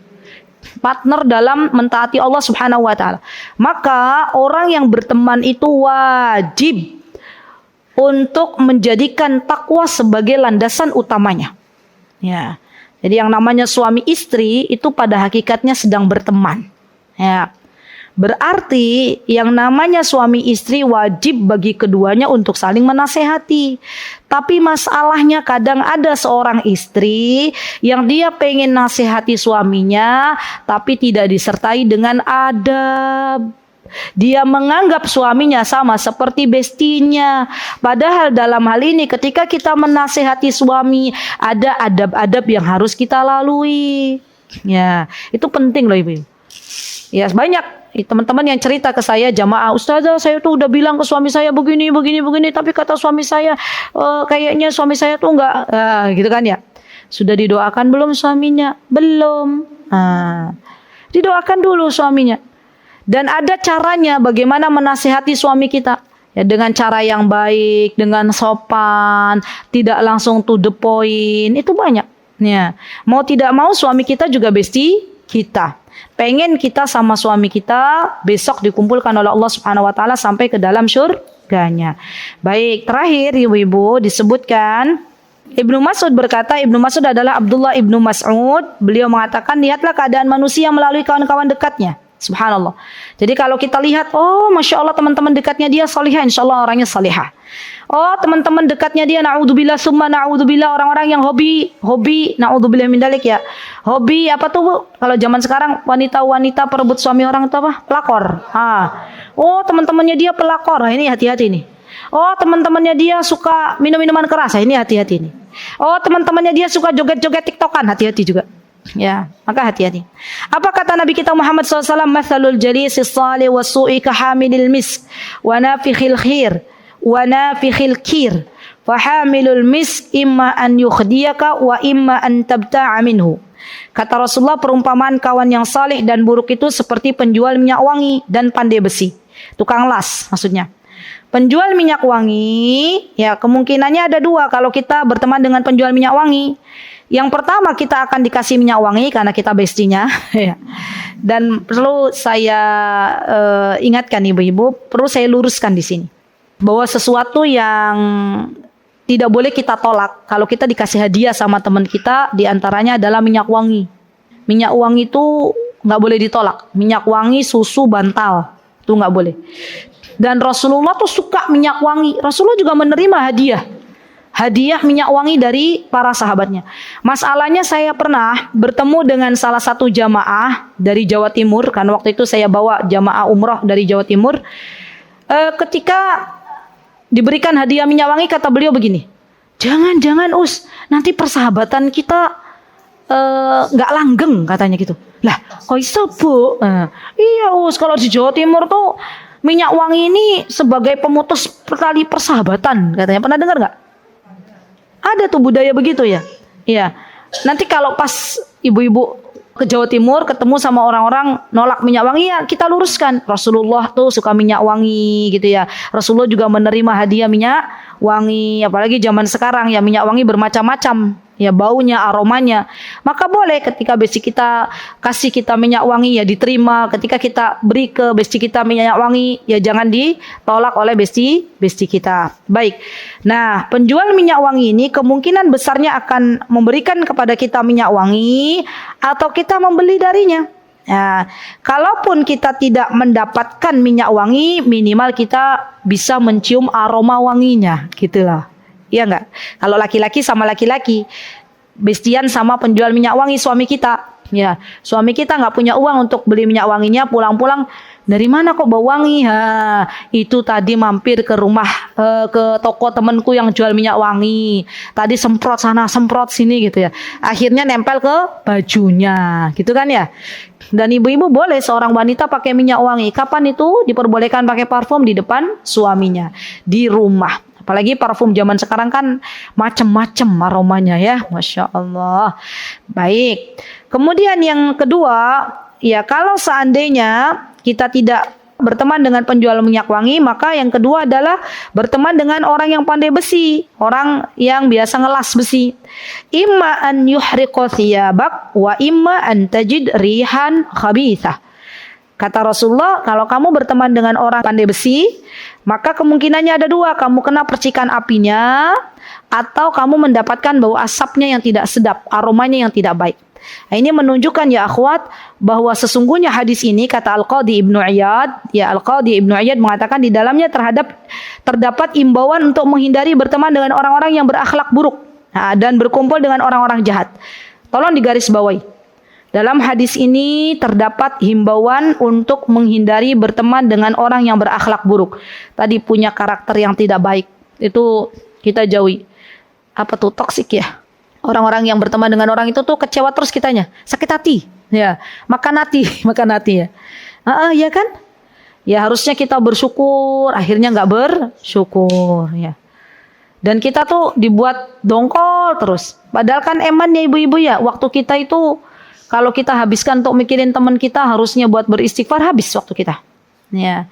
Partner dalam mentaati Allah Subhanahu wa taala. Maka orang yang berteman itu wajib untuk menjadikan takwa sebagai landasan utamanya. Ya. Jadi yang namanya suami istri itu pada hakikatnya sedang berteman. Ya. Berarti yang namanya suami istri wajib bagi keduanya untuk saling menasehati. Tapi masalahnya kadang ada seorang istri yang dia pengen nasihati suaminya tapi tidak disertai dengan adab. Dia menganggap suaminya sama seperti bestinya. Padahal dalam hal ini ketika kita menasehati suami, ada adab-adab yang harus kita lalui. Ya, itu penting loh ibu. Ya, banyak teman-teman yang cerita ke saya, jamaah, Ustazah saya tuh udah bilang ke suami saya begini, tapi kata suami saya kayaknya suami saya tuh enggak, gitu kan ya. Sudah didoakan belum suaminya? Belum. Didoakan dulu suaminya. Dan ada caranya bagaimana menasihati suami kita. Ya, dengan cara yang baik, dengan sopan, tidak langsung to the point, itu banyak. Ya. Mau tidak mau suami kita juga bestie kita. Pengen kita sama suami kita besok dikumpulkan oleh Allah Subhanahu wa taala sampai ke dalam surganya. Baik, terakhir ibu-ibu disebutkan Ibnu Mas'ud berkata, Ibnu Mas'ud adalah Abdullah Ibnu Mas'ud. Beliau mengatakan, lihatlah keadaan manusia melalui kawan-kawan dekatnya. Subhanallah. Jadi kalau kita lihat, oh Masya Allah teman-teman dekatnya dia salihah, insya Allah orangnya salihah. Oh teman-teman dekatnya dia na'udzubillah summa na'udzubillah, orang-orang yang hobi na'udzubillah min dalik ya. Hobi apa tuh Bu? Kalau zaman sekarang wanita-wanita perebut suami orang itu apa? Pelakor. Oh teman-temannya dia pelakor, ini hati-hati nih. Oh teman-temannya dia suka minum-minuman keras, ini hati-hati nih. Oh teman-temannya dia suka joget-joget tiktokan, hati-hati juga. Ya, maka hati-hati. Apa kata Nabi kita Muhammad SAW? Mathalul jalisis salih wa su'i kahamilil misk wa nafikhil khir wa nafikhil kir fahamilul misk imma an yukhdiyaka wa imma an tabta'a minhu. Kata Rasulullah, perumpamaan kawan yang salih dan buruk itu seperti penjual minyak wangi dan pandai besi. Tukang las maksudnya. Penjual minyak wangi, ya kemungkinannya ada dua kalau kita berteman dengan penjual minyak wangi. Yang pertama, kita akan dikasih minyak wangi karena kita bestinya. Dan perlu saya ingatkan ibu-ibu, perlu saya luruskan di sini bahwa sesuatu yang tidak boleh kita tolak kalau kita dikasih hadiah sama teman kita, diantaranya adalah minyak wangi. Minyak wangi itu nggak boleh ditolak. Minyak wangi, susu, bantal itu nggak boleh. Dan Rasulullah tuh suka minyak wangi. Rasulullah juga menerima hadiah minyak wangi dari para sahabatnya. Masalahnya saya pernah bertemu dengan salah satu jamaah dari Jawa Timur, kan waktu itu saya bawa jamaah umroh dari Jawa Timur. Ketika diberikan hadiah minyak wangi, kata beliau begini, jangan Us, nanti persahabatan kita nggak langgeng, katanya gitu. Lah kok iso Bu? Iya Us, kalau di Jawa Timur tuh minyak wangi ini sebagai pemutus tali persahabatan, katanya. Pernah dengar nggak? Ada tuh budaya begitu ya. Iya. Nanti kalau pas ibu-ibu ke Jawa Timur ketemu sama orang-orang nolak minyak wangi, ya kita luruskan. Rasulullah tuh suka minyak wangi gitu ya. Rasulullah juga menerima hadiah minyak wangi. Apalagi zaman sekarang ya minyak wangi bermacam-macam. Ya baunya, aromanya. Maka boleh ketika besti kita kasih kita minyak wangi ya diterima. Ketika kita beri ke besti kita minyak wangi ya jangan ditolak oleh besti kita. Baik. Nah, penjual minyak wangi ini kemungkinan besarnya akan memberikan kepada kita minyak wangi atau kita membeli darinya. Nah, kalaupun kita tidak mendapatkan minyak wangi, minimal kita bisa mencium aroma wanginya, gitulah. Iya enggak? Kalau laki-laki sama laki-laki. bestian sama penjual minyak wangi suami kita. Ya, suami kita nggak punya uang untuk beli minyak wanginya, pulang-pulang dari mana kok bau wangi? Itu tadi mampir ke rumah ke toko temanku yang jual minyak wangi. Tadi semprot sana, semprot sini gitu ya. Akhirnya nempel ke bajunya, gitu kan ya. Dan ibu-ibu boleh seorang wanita pakai minyak wangi. Kapan itu diperbolehkan pakai parfum? Di depan suaminya, di rumah. Apalagi parfum zaman sekarang kan macam-macam aromanya ya, Masya Allah. Baik. Kemudian yang kedua, ya kalau seandainya kita tidak berteman dengan penjual minyak wangi, maka yang kedua adalah berteman dengan orang yang pandai besi, orang yang biasa ngelas besi. Imma an yuhriqa thiyabak wa imma an tajid rihan khabithah. Kata Rasulullah, kalau kamu berteman dengan orang pandai besi, maka kemungkinannya ada dua, kamu kena percikan apinya, atau kamu mendapatkan bau asapnya yang tidak sedap, aromanya yang tidak baik. Nah, ini menunjukkan ya akhwat bahwa sesungguhnya hadis ini kata Al-Qadhi Ibnu Iyad, ya Al-Qadhi Ibnu Iyad mengatakan di dalamnya terdapat imbauan untuk menghindari berteman dengan orang-orang yang berakhlak buruk, dan berkumpul dengan orang-orang jahat. Tolong digarisbawahi. Dalam hadis ini terdapat himbauan untuk menghindari berteman dengan orang yang berakhlak buruk. Tadi punya karakter yang tidak baik, itu kita jauhi. Apa tuh toksik ya? Orang-orang yang berteman dengan orang itu tuh kecewa terus kitanya, sakit hati, ya, makan hati ya. Ya kan? Ya harusnya kita bersyukur, akhirnya nggak bersyukur, ya. Dan kita tuh dibuat dongkol terus. Padahal kan emannya ibu-ibu ya, waktu kita itu kalau kita habiskan untuk mikirin teman kita, harusnya buat beristighfar, habis waktu kita. Ya.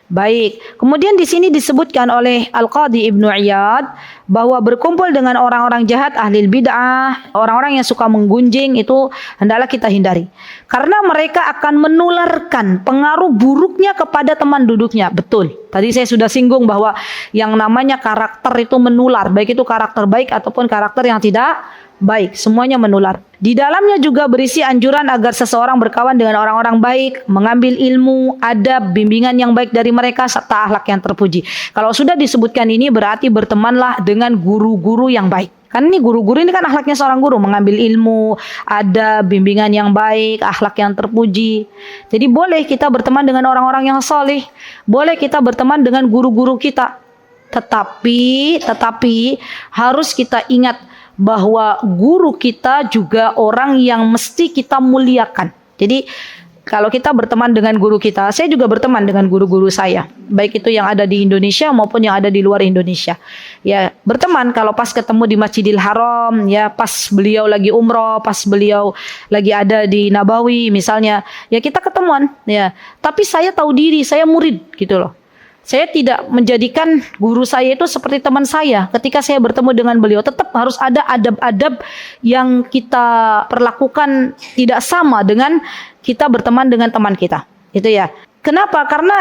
Baik. Kemudian di sini disebutkan oleh Al-Qadhi Ibnu Iyad bahwa berkumpul dengan orang-orang jahat, ahli bid'ah, orang-orang yang suka menggunjing itu hendaklah kita hindari. Karena mereka akan menularkan pengaruh buruknya kepada teman duduknya. Betul. Tadi saya sudah singgung bahwa yang namanya karakter itu menular, baik itu karakter baik ataupun karakter yang tidak baik, semuanya menular. Di dalamnya juga berisi anjuran agar seseorang berkawan dengan orang-orang baik, mengambil ilmu, adab, bimbingan yang baik dari mereka, serta akhlak yang terpuji. Kalau sudah disebutkan ini berarti bertemanlah dengan guru-guru yang baik. Kan ini guru-guru ini kan akhlaknya seorang guru, mengambil ilmu, ada bimbingan yang baik, akhlak yang terpuji. Jadi boleh kita berteman dengan orang-orang yang soleh, boleh kita berteman dengan guru-guru kita. Tetapi harus kita ingat bahwa guru kita juga orang yang mesti kita muliakan. Jadi kalau kita berteman dengan guru kita, saya juga berteman dengan guru-guru saya, baik itu yang ada di Indonesia maupun yang ada di luar Indonesia. Ya, berteman kalau pas ketemu di Masjidil Haram, ya pas beliau lagi umroh, pas beliau lagi ada di Nabawi misalnya, ya kita ketemuan, ya. Tapi saya tahu diri, saya murid gitu loh. Saya tidak menjadikan guru saya itu seperti teman saya. Ketika saya bertemu dengan beliau, tetap harus ada adab-adab yang kita perlakukan tidak sama dengan kita berteman dengan teman kita. Itu ya. Kenapa? Karena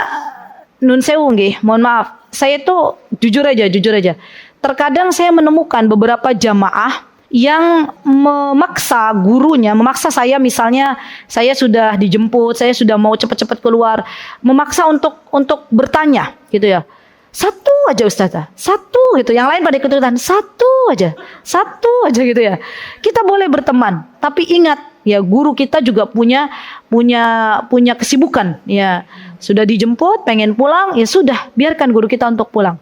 nun sewu nggih, mohon maaf. Saya itu jujur aja. Terkadang saya menemukan beberapa jamaah yang memaksa gurunya, memaksa saya, misalnya saya sudah dijemput, saya sudah mau cepat-cepat keluar, memaksa untuk bertanya gitu ya. Satu aja ustazah, satu gitu. Yang lain pada ikut-ikutan, satu aja gitu ya. Kita boleh berteman, tapi ingat ya guru kita juga punya kesibukan ya. Sudah dijemput, pengen pulang, ya sudah, biarkan guru kita untuk pulang.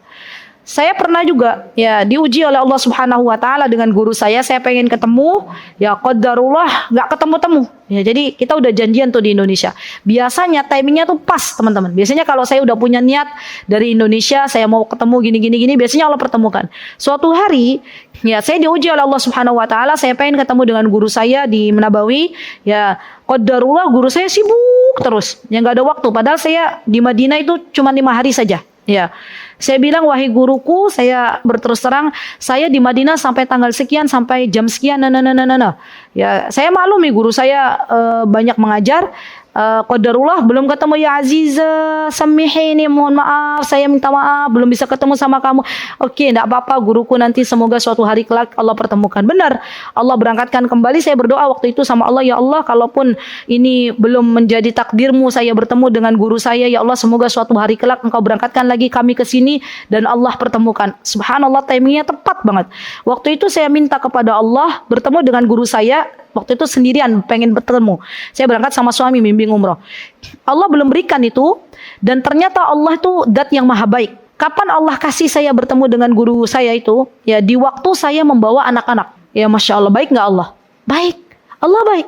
Saya pernah juga ya diuji oleh Allah Subhanahu wa taala dengan guru saya pengen ketemu, ya qadarullah enggak ketemu-temu. Ya jadi kita udah janjian tuh di Indonesia. Biasanya timingnya tuh pas, teman-teman. Biasanya kalau saya udah punya niat dari Indonesia, saya mau ketemu gini, biasanya Allah pertemukan. Suatu hari ya saya diuji oleh Allah Subhanahu wa taala, saya pengen ketemu dengan guru saya di Nabawi, ya qadarullah guru saya sibuk terus, ya enggak ada waktu. Padahal saya di Madinah itu cuma 5 hari saja. Ya, saya bilang wahai guruku, saya berterus terang, saya di Madinah sampai tanggal sekian, sampai jam sekian, Ya, saya maklumi guru saya banyak mengajar, qadarullah belum ketemu, ya Aziza samihini, mohon maaf saya minta maaf belum bisa ketemu sama kamu. Oke, enggak apa-apa guruku, nanti semoga suatu hari kelak Allah pertemukan. Benar, Allah berangkatkan kembali. Saya berdoa waktu itu sama Allah, ya Allah kalaupun ini belum menjadi takdirmu saya bertemu dengan guru saya, ya Allah semoga suatu hari kelak engkau berangkatkan lagi kami ke sini dan Allah pertemukan. Subhanallah, timingnya tepat banget. Waktu itu saya minta kepada Allah bertemu dengan guru saya. Waktu itu sendirian pengen bertemu. Saya berangkat sama suami bimbing umroh. Allah belum berikan itu, dan ternyata Allah itu zat yang maha baik. Kapan Allah kasih saya bertemu dengan guru saya itu? Ya di waktu saya membawa anak-anak. Ya Masya Allah, baik nggak Allah? Baik, Allah baik.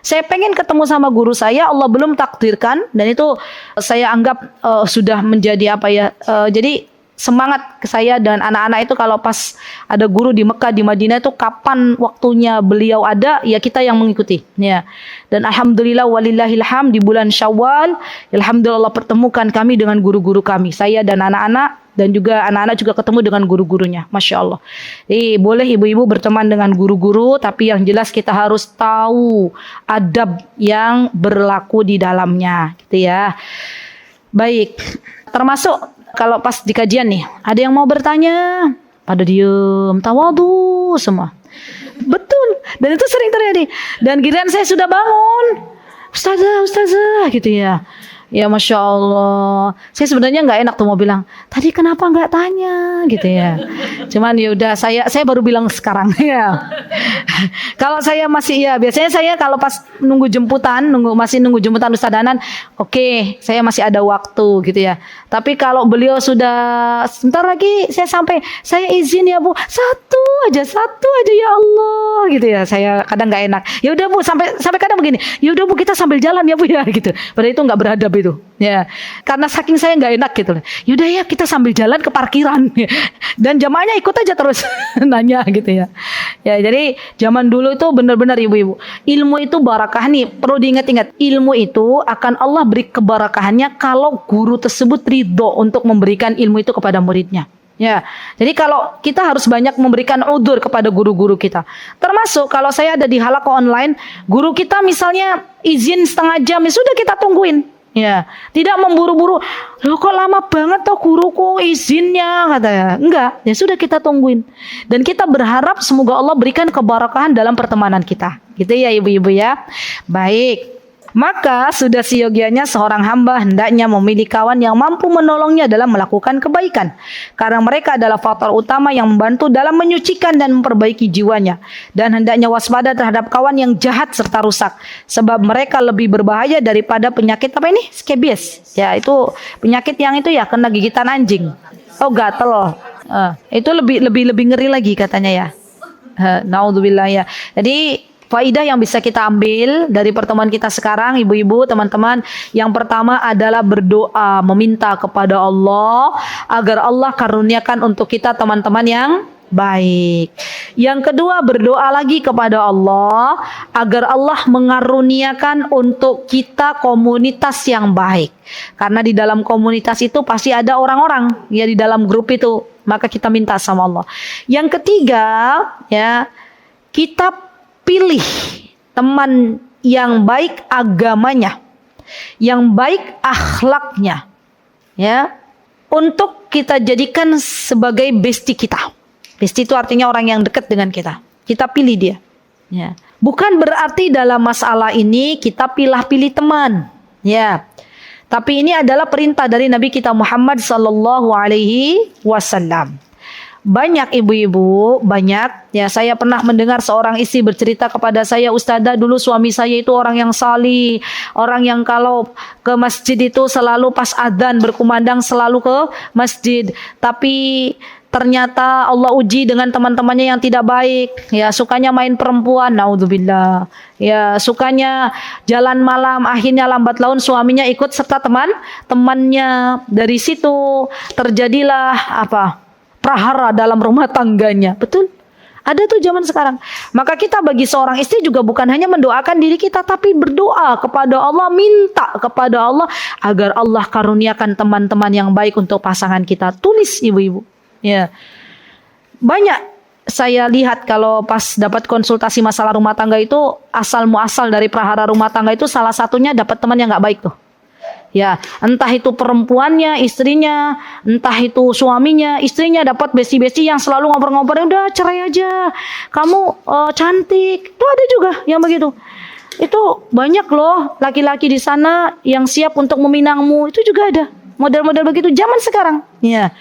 Saya pengen ketemu sama guru saya, Allah belum takdirkan, dan itu saya anggap sudah menjadi apa ya? Jadi semangat ke saya dan anak-anak itu kalau pas ada guru di Mekah, di Madinah itu kapan waktunya beliau ada, ya kita yang mengikuti. Ya. Dan alhamdulillah walillahilham di bulan Syawal, alhamdulillah Allah pertemukan kami dengan guru-guru kami. Saya dan anak-anak, dan juga anak-anak juga ketemu dengan guru-gurunya. Masya Allah. Jadi boleh ibu-ibu berteman dengan guru-guru, tapi yang jelas kita harus tahu adab yang berlaku di dalamnya, gitu ya. Baik. Termasuk kalau pas di kajian nih, ada yang mau bertanya, pada diem, tawadu semua. Betul, dan itu sering terjadi. Dan giliran saya sudah bangun, ustazah gitu ya. Ya Masya Allah, saya sebenarnya nggak enak tuh mau bilang, tadi kenapa nggak tanya gitu ya. Cuman ya udah saya baru bilang sekarang ya. Kalau saya masih ya biasanya saya kalau pas masih nunggu jemputan Ustaz Danan, oke, saya masih ada waktu gitu ya. Tapi kalau beliau sudah sebentar lagi saya sampai, saya izin ya Bu, satu aja ya Allah gitu ya. Saya kadang nggak enak. Ya udah Bu, sampai kadang begini. Ya udah Bu, kita sambil jalan ya Bu ya gitu. Padahal itu nggak beradab itu ya, karena saking saya nggak enak gitu. Yaudah ya kita sambil jalan ke parkiran dan jamaahnya ikut aja terus nanya gitu ya. Ya jadi zaman dulu itu benar-benar ibu-ibu, ilmu itu barakah nih, perlu diingat-ingat. Ilmu itu akan Allah beri kebarakahannya kalau guru tersebut ridho untuk memberikan ilmu itu kepada muridnya. Ya, jadi kalau kita harus banyak memberikan udzur kepada guru-guru kita. Termasuk kalau saya ada di halaqah online, guru kita misalnya izin setengah jam, ya sudah kita tungguin. Ya, tidak memburu-buru. Loh kok lama banget toh guruku izinnya, katanya. Enggak, ya sudah kita tungguin. Dan kita berharap semoga Allah berikan keberkahan dalam pertemanan kita. Gitu ya ibu-ibu ya. Baik. Maka sudah seyogianya seorang hamba hendaknya memilih kawan yang mampu menolongnya dalam melakukan kebaikan. Karena mereka adalah faktor utama yang membantu dalam menyucikan dan memperbaiki jiwanya. Dan hendaknya waspada terhadap kawan yang jahat serta rusak. Sebab mereka lebih berbahaya daripada penyakit apa ini? Scabies. Ya itu penyakit yang itu ya kena gigitan anjing. Oh gatel loh. Itu lebih ngeri lagi katanya ya. Naudzubillah ya. Jadi faidah yang bisa kita ambil dari pertemuan kita sekarang, ibu-ibu, teman-teman, yang pertama adalah berdoa, meminta kepada Allah agar Allah karuniakan untuk kita teman-teman yang baik. Yang kedua, berdoa lagi kepada Allah agar Allah mengaruniakan untuk kita komunitas yang baik. Karena di dalam komunitas itu pasti ada orang-orang ya di dalam grup itu, maka kita minta sama Allah. Yang ketiga, ya, kita pilih teman yang baik agamanya, yang baik akhlaknya, ya, untuk kita jadikan sebagai bestie kita. Bestie itu artinya orang yang dekat dengan kita. Kita pilih dia. Ya. Bukan berarti dalam masalah ini kita pilih-pilih teman, ya. Tapi ini adalah perintah dari Nabi kita Muhammad sallallahu alaihi wasallam. Banyak ibu-ibu, banyak ya, saya pernah mendengar seorang istri bercerita kepada saya, Ustazah, dulu suami saya itu orang yang salih, orang yang kalau ke masjid itu selalu pas adzan berkumandang selalu ke masjid, tapi ternyata Allah uji dengan teman-temannya yang tidak baik, ya, sukanya main perempuan, naudzubillah, ya, sukanya jalan malam, akhirnya lambat laun suaminya ikut serta teman-temannya. Dari situ terjadilah prahara dalam rumah tangganya. Betul? Ada tuh zaman sekarang. Maka kita bagi seorang istri juga bukan hanya mendoakan diri kita, tapi berdoa kepada Allah, minta kepada Allah agar Allah karuniakan teman-teman yang baik untuk pasangan kita. Tulis ibu-ibu. Ya. Banyak saya lihat kalau pas dapat konsultasi masalah rumah tangga itu asal muasal dari prahara rumah tangga itu salah satunya dapat teman yang nggak baik tuh. Ya, entah itu perempuannya, istrinya, entah itu suaminya, istrinya dapat besti-besti yang selalu ngobrol-ngobrol, udah cerai aja, kamu cantik. Itu ada juga yang begitu. Itu banyak loh laki-laki di sana yang siap untuk meminangmu. Itu juga ada model-model begitu zaman sekarang. Ya,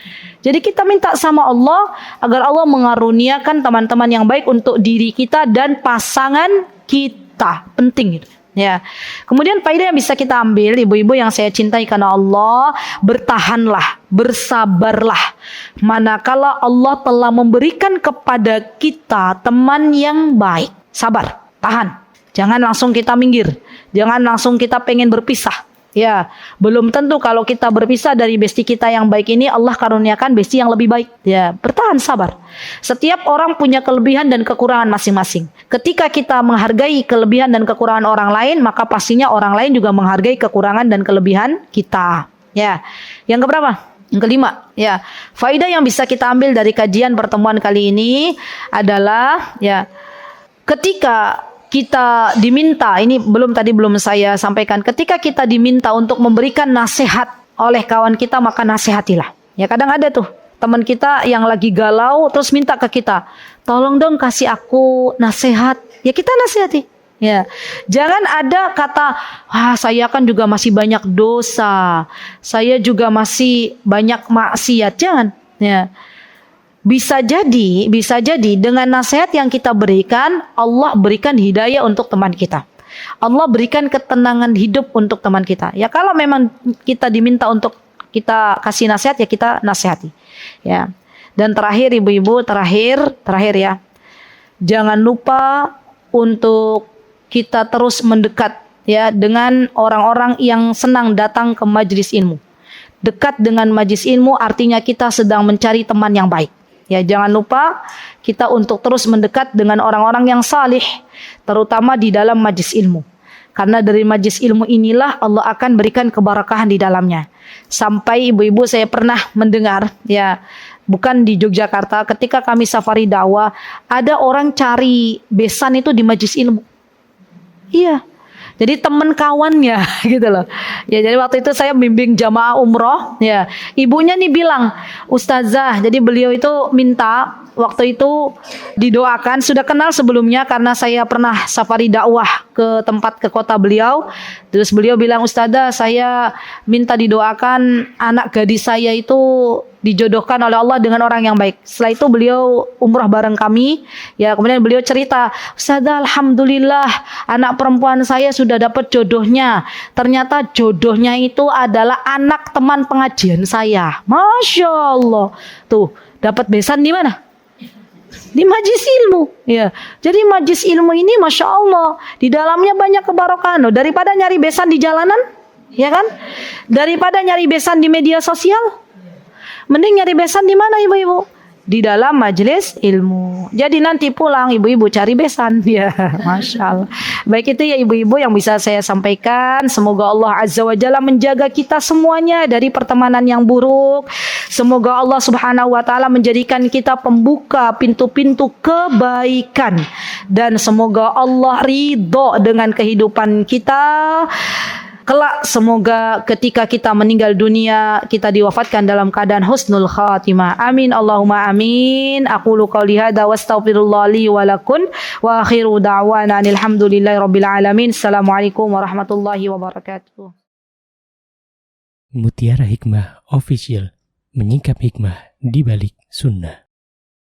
jadi kita minta sama Allah agar Allah mengaruniakan teman-teman yang baik untuk diri kita dan pasangan kita. Penting itu. Ya. Kemudian faedah yang bisa kita ambil, ibu-ibu yang saya cintai karena Allah, bertahanlah, bersabarlah. Manakala Allah telah memberikan kepada kita teman yang baik. Sabar, tahan. Jangan langsung kita minggir. Jangan langsung kita pengen berpisah. Ya, belum tentu kalau kita berpisah dari besti kita yang baik ini Allah karuniakan besti yang lebih baik. Ya, bertahan, sabar. Setiap orang punya kelebihan dan kekurangan masing-masing. Ketika kita menghargai kelebihan dan kekurangan orang lain, maka pastinya orang lain juga menghargai kekurangan dan kelebihan kita. Ya. Yang keberapa? Yang kelima, ya. Faedah yang bisa kita ambil dari kajian pertemuan kali ini adalah ya, ketika kita diminta, ini belum saya sampaikan, ketika kita diminta untuk memberikan nasihat oleh kawan kita, maka nasihatilah. Ya, kadang ada tuh teman kita yang lagi galau terus minta ke kita, tolong dong kasih aku nasihat. Ya, kita nasihati. Ya, jangan ada kata, saya kan juga masih banyak dosa, saya juga masih banyak maksiat. Jangan. Ya. Bisa jadi dengan nasihat yang kita berikan, Allah berikan hidayah untuk teman kita. Allah berikan ketenangan hidup untuk teman kita. Ya, kalau memang kita diminta untuk kita kasih nasihat, ya kita nasihati. Ya. Dan terakhir ibu-ibu, terakhir ya. Jangan lupa untuk kita terus mendekat ya dengan orang-orang yang senang datang ke majelis ilmu. Dekat dengan majelis ilmu artinya kita sedang mencari teman yang baik. Ya, jangan lupa kita untuk terus mendekat dengan orang-orang yang salih, terutama di dalam majlis ilmu. Karena dari majlis ilmu inilah Allah akan berikan keberkahan di dalamnya. Sampai ibu-ibu saya pernah mendengar, ya, bukan di Yogyakarta, ketika kami safari dakwah, ada orang cari besan itu di majlis ilmu. Iya. Jadi teman kawannya gitu loh. Ya, jadi waktu itu saya bimbing jamaah umroh, ya. Ibunya nih bilang, "Ustazah," jadi beliau itu minta waktu itu didoakan, sudah kenal sebelumnya karena saya pernah safari dakwah ke kota beliau. Terus beliau bilang, "Ustazah, saya minta didoakan anak gadis saya itu dijodohkan oleh Allah dengan orang yang baik." Setelah itu beliau umrah bareng kami. Ya, kemudian beliau cerita, "Ustazah, alhamdulillah anak perempuan saya sudah dapat jodohnya. Ternyata jodohnya itu adalah anak teman pengajian saya." Masya Allah. Tuh, dapat besan di mana? Di majlis ilmu. Ya. Jadi majlis ilmu ini Masya Allah, di dalamnya banyak kebarokahan. Daripada nyari besan di jalanan, ya kan? Daripada nyari besan di media sosial, mending nyari besan di mana ibu-ibu? Di dalam majelis ilmu. Jadi nanti pulang ibu-ibu cari besan. Ya, Masya Allah. Baik, itu ya ibu-ibu yang bisa saya sampaikan. Semoga Allah Azza wa Jalla menjaga kita semuanya dari pertemanan yang buruk. Semoga Allah Subhanahu wa Ta'ala menjadikan kita pembuka pintu-pintu kebaikan. Dan semoga Allah ridho dengan kehidupan kita. Kelak semoga ketika kita meninggal dunia kita diwafatkan dalam keadaan husnul khatimah. Amin Allahumma amin. Aqulu qouli hadza wa astaghfirullah li wa lakum wa akhiru da'wana alhamdulillahi rabbil alamin. Assalamualaikum warahmatullahi wabarakatuh. Mutiara Hikmah Official, menyingkap hikmah di balik sunnah.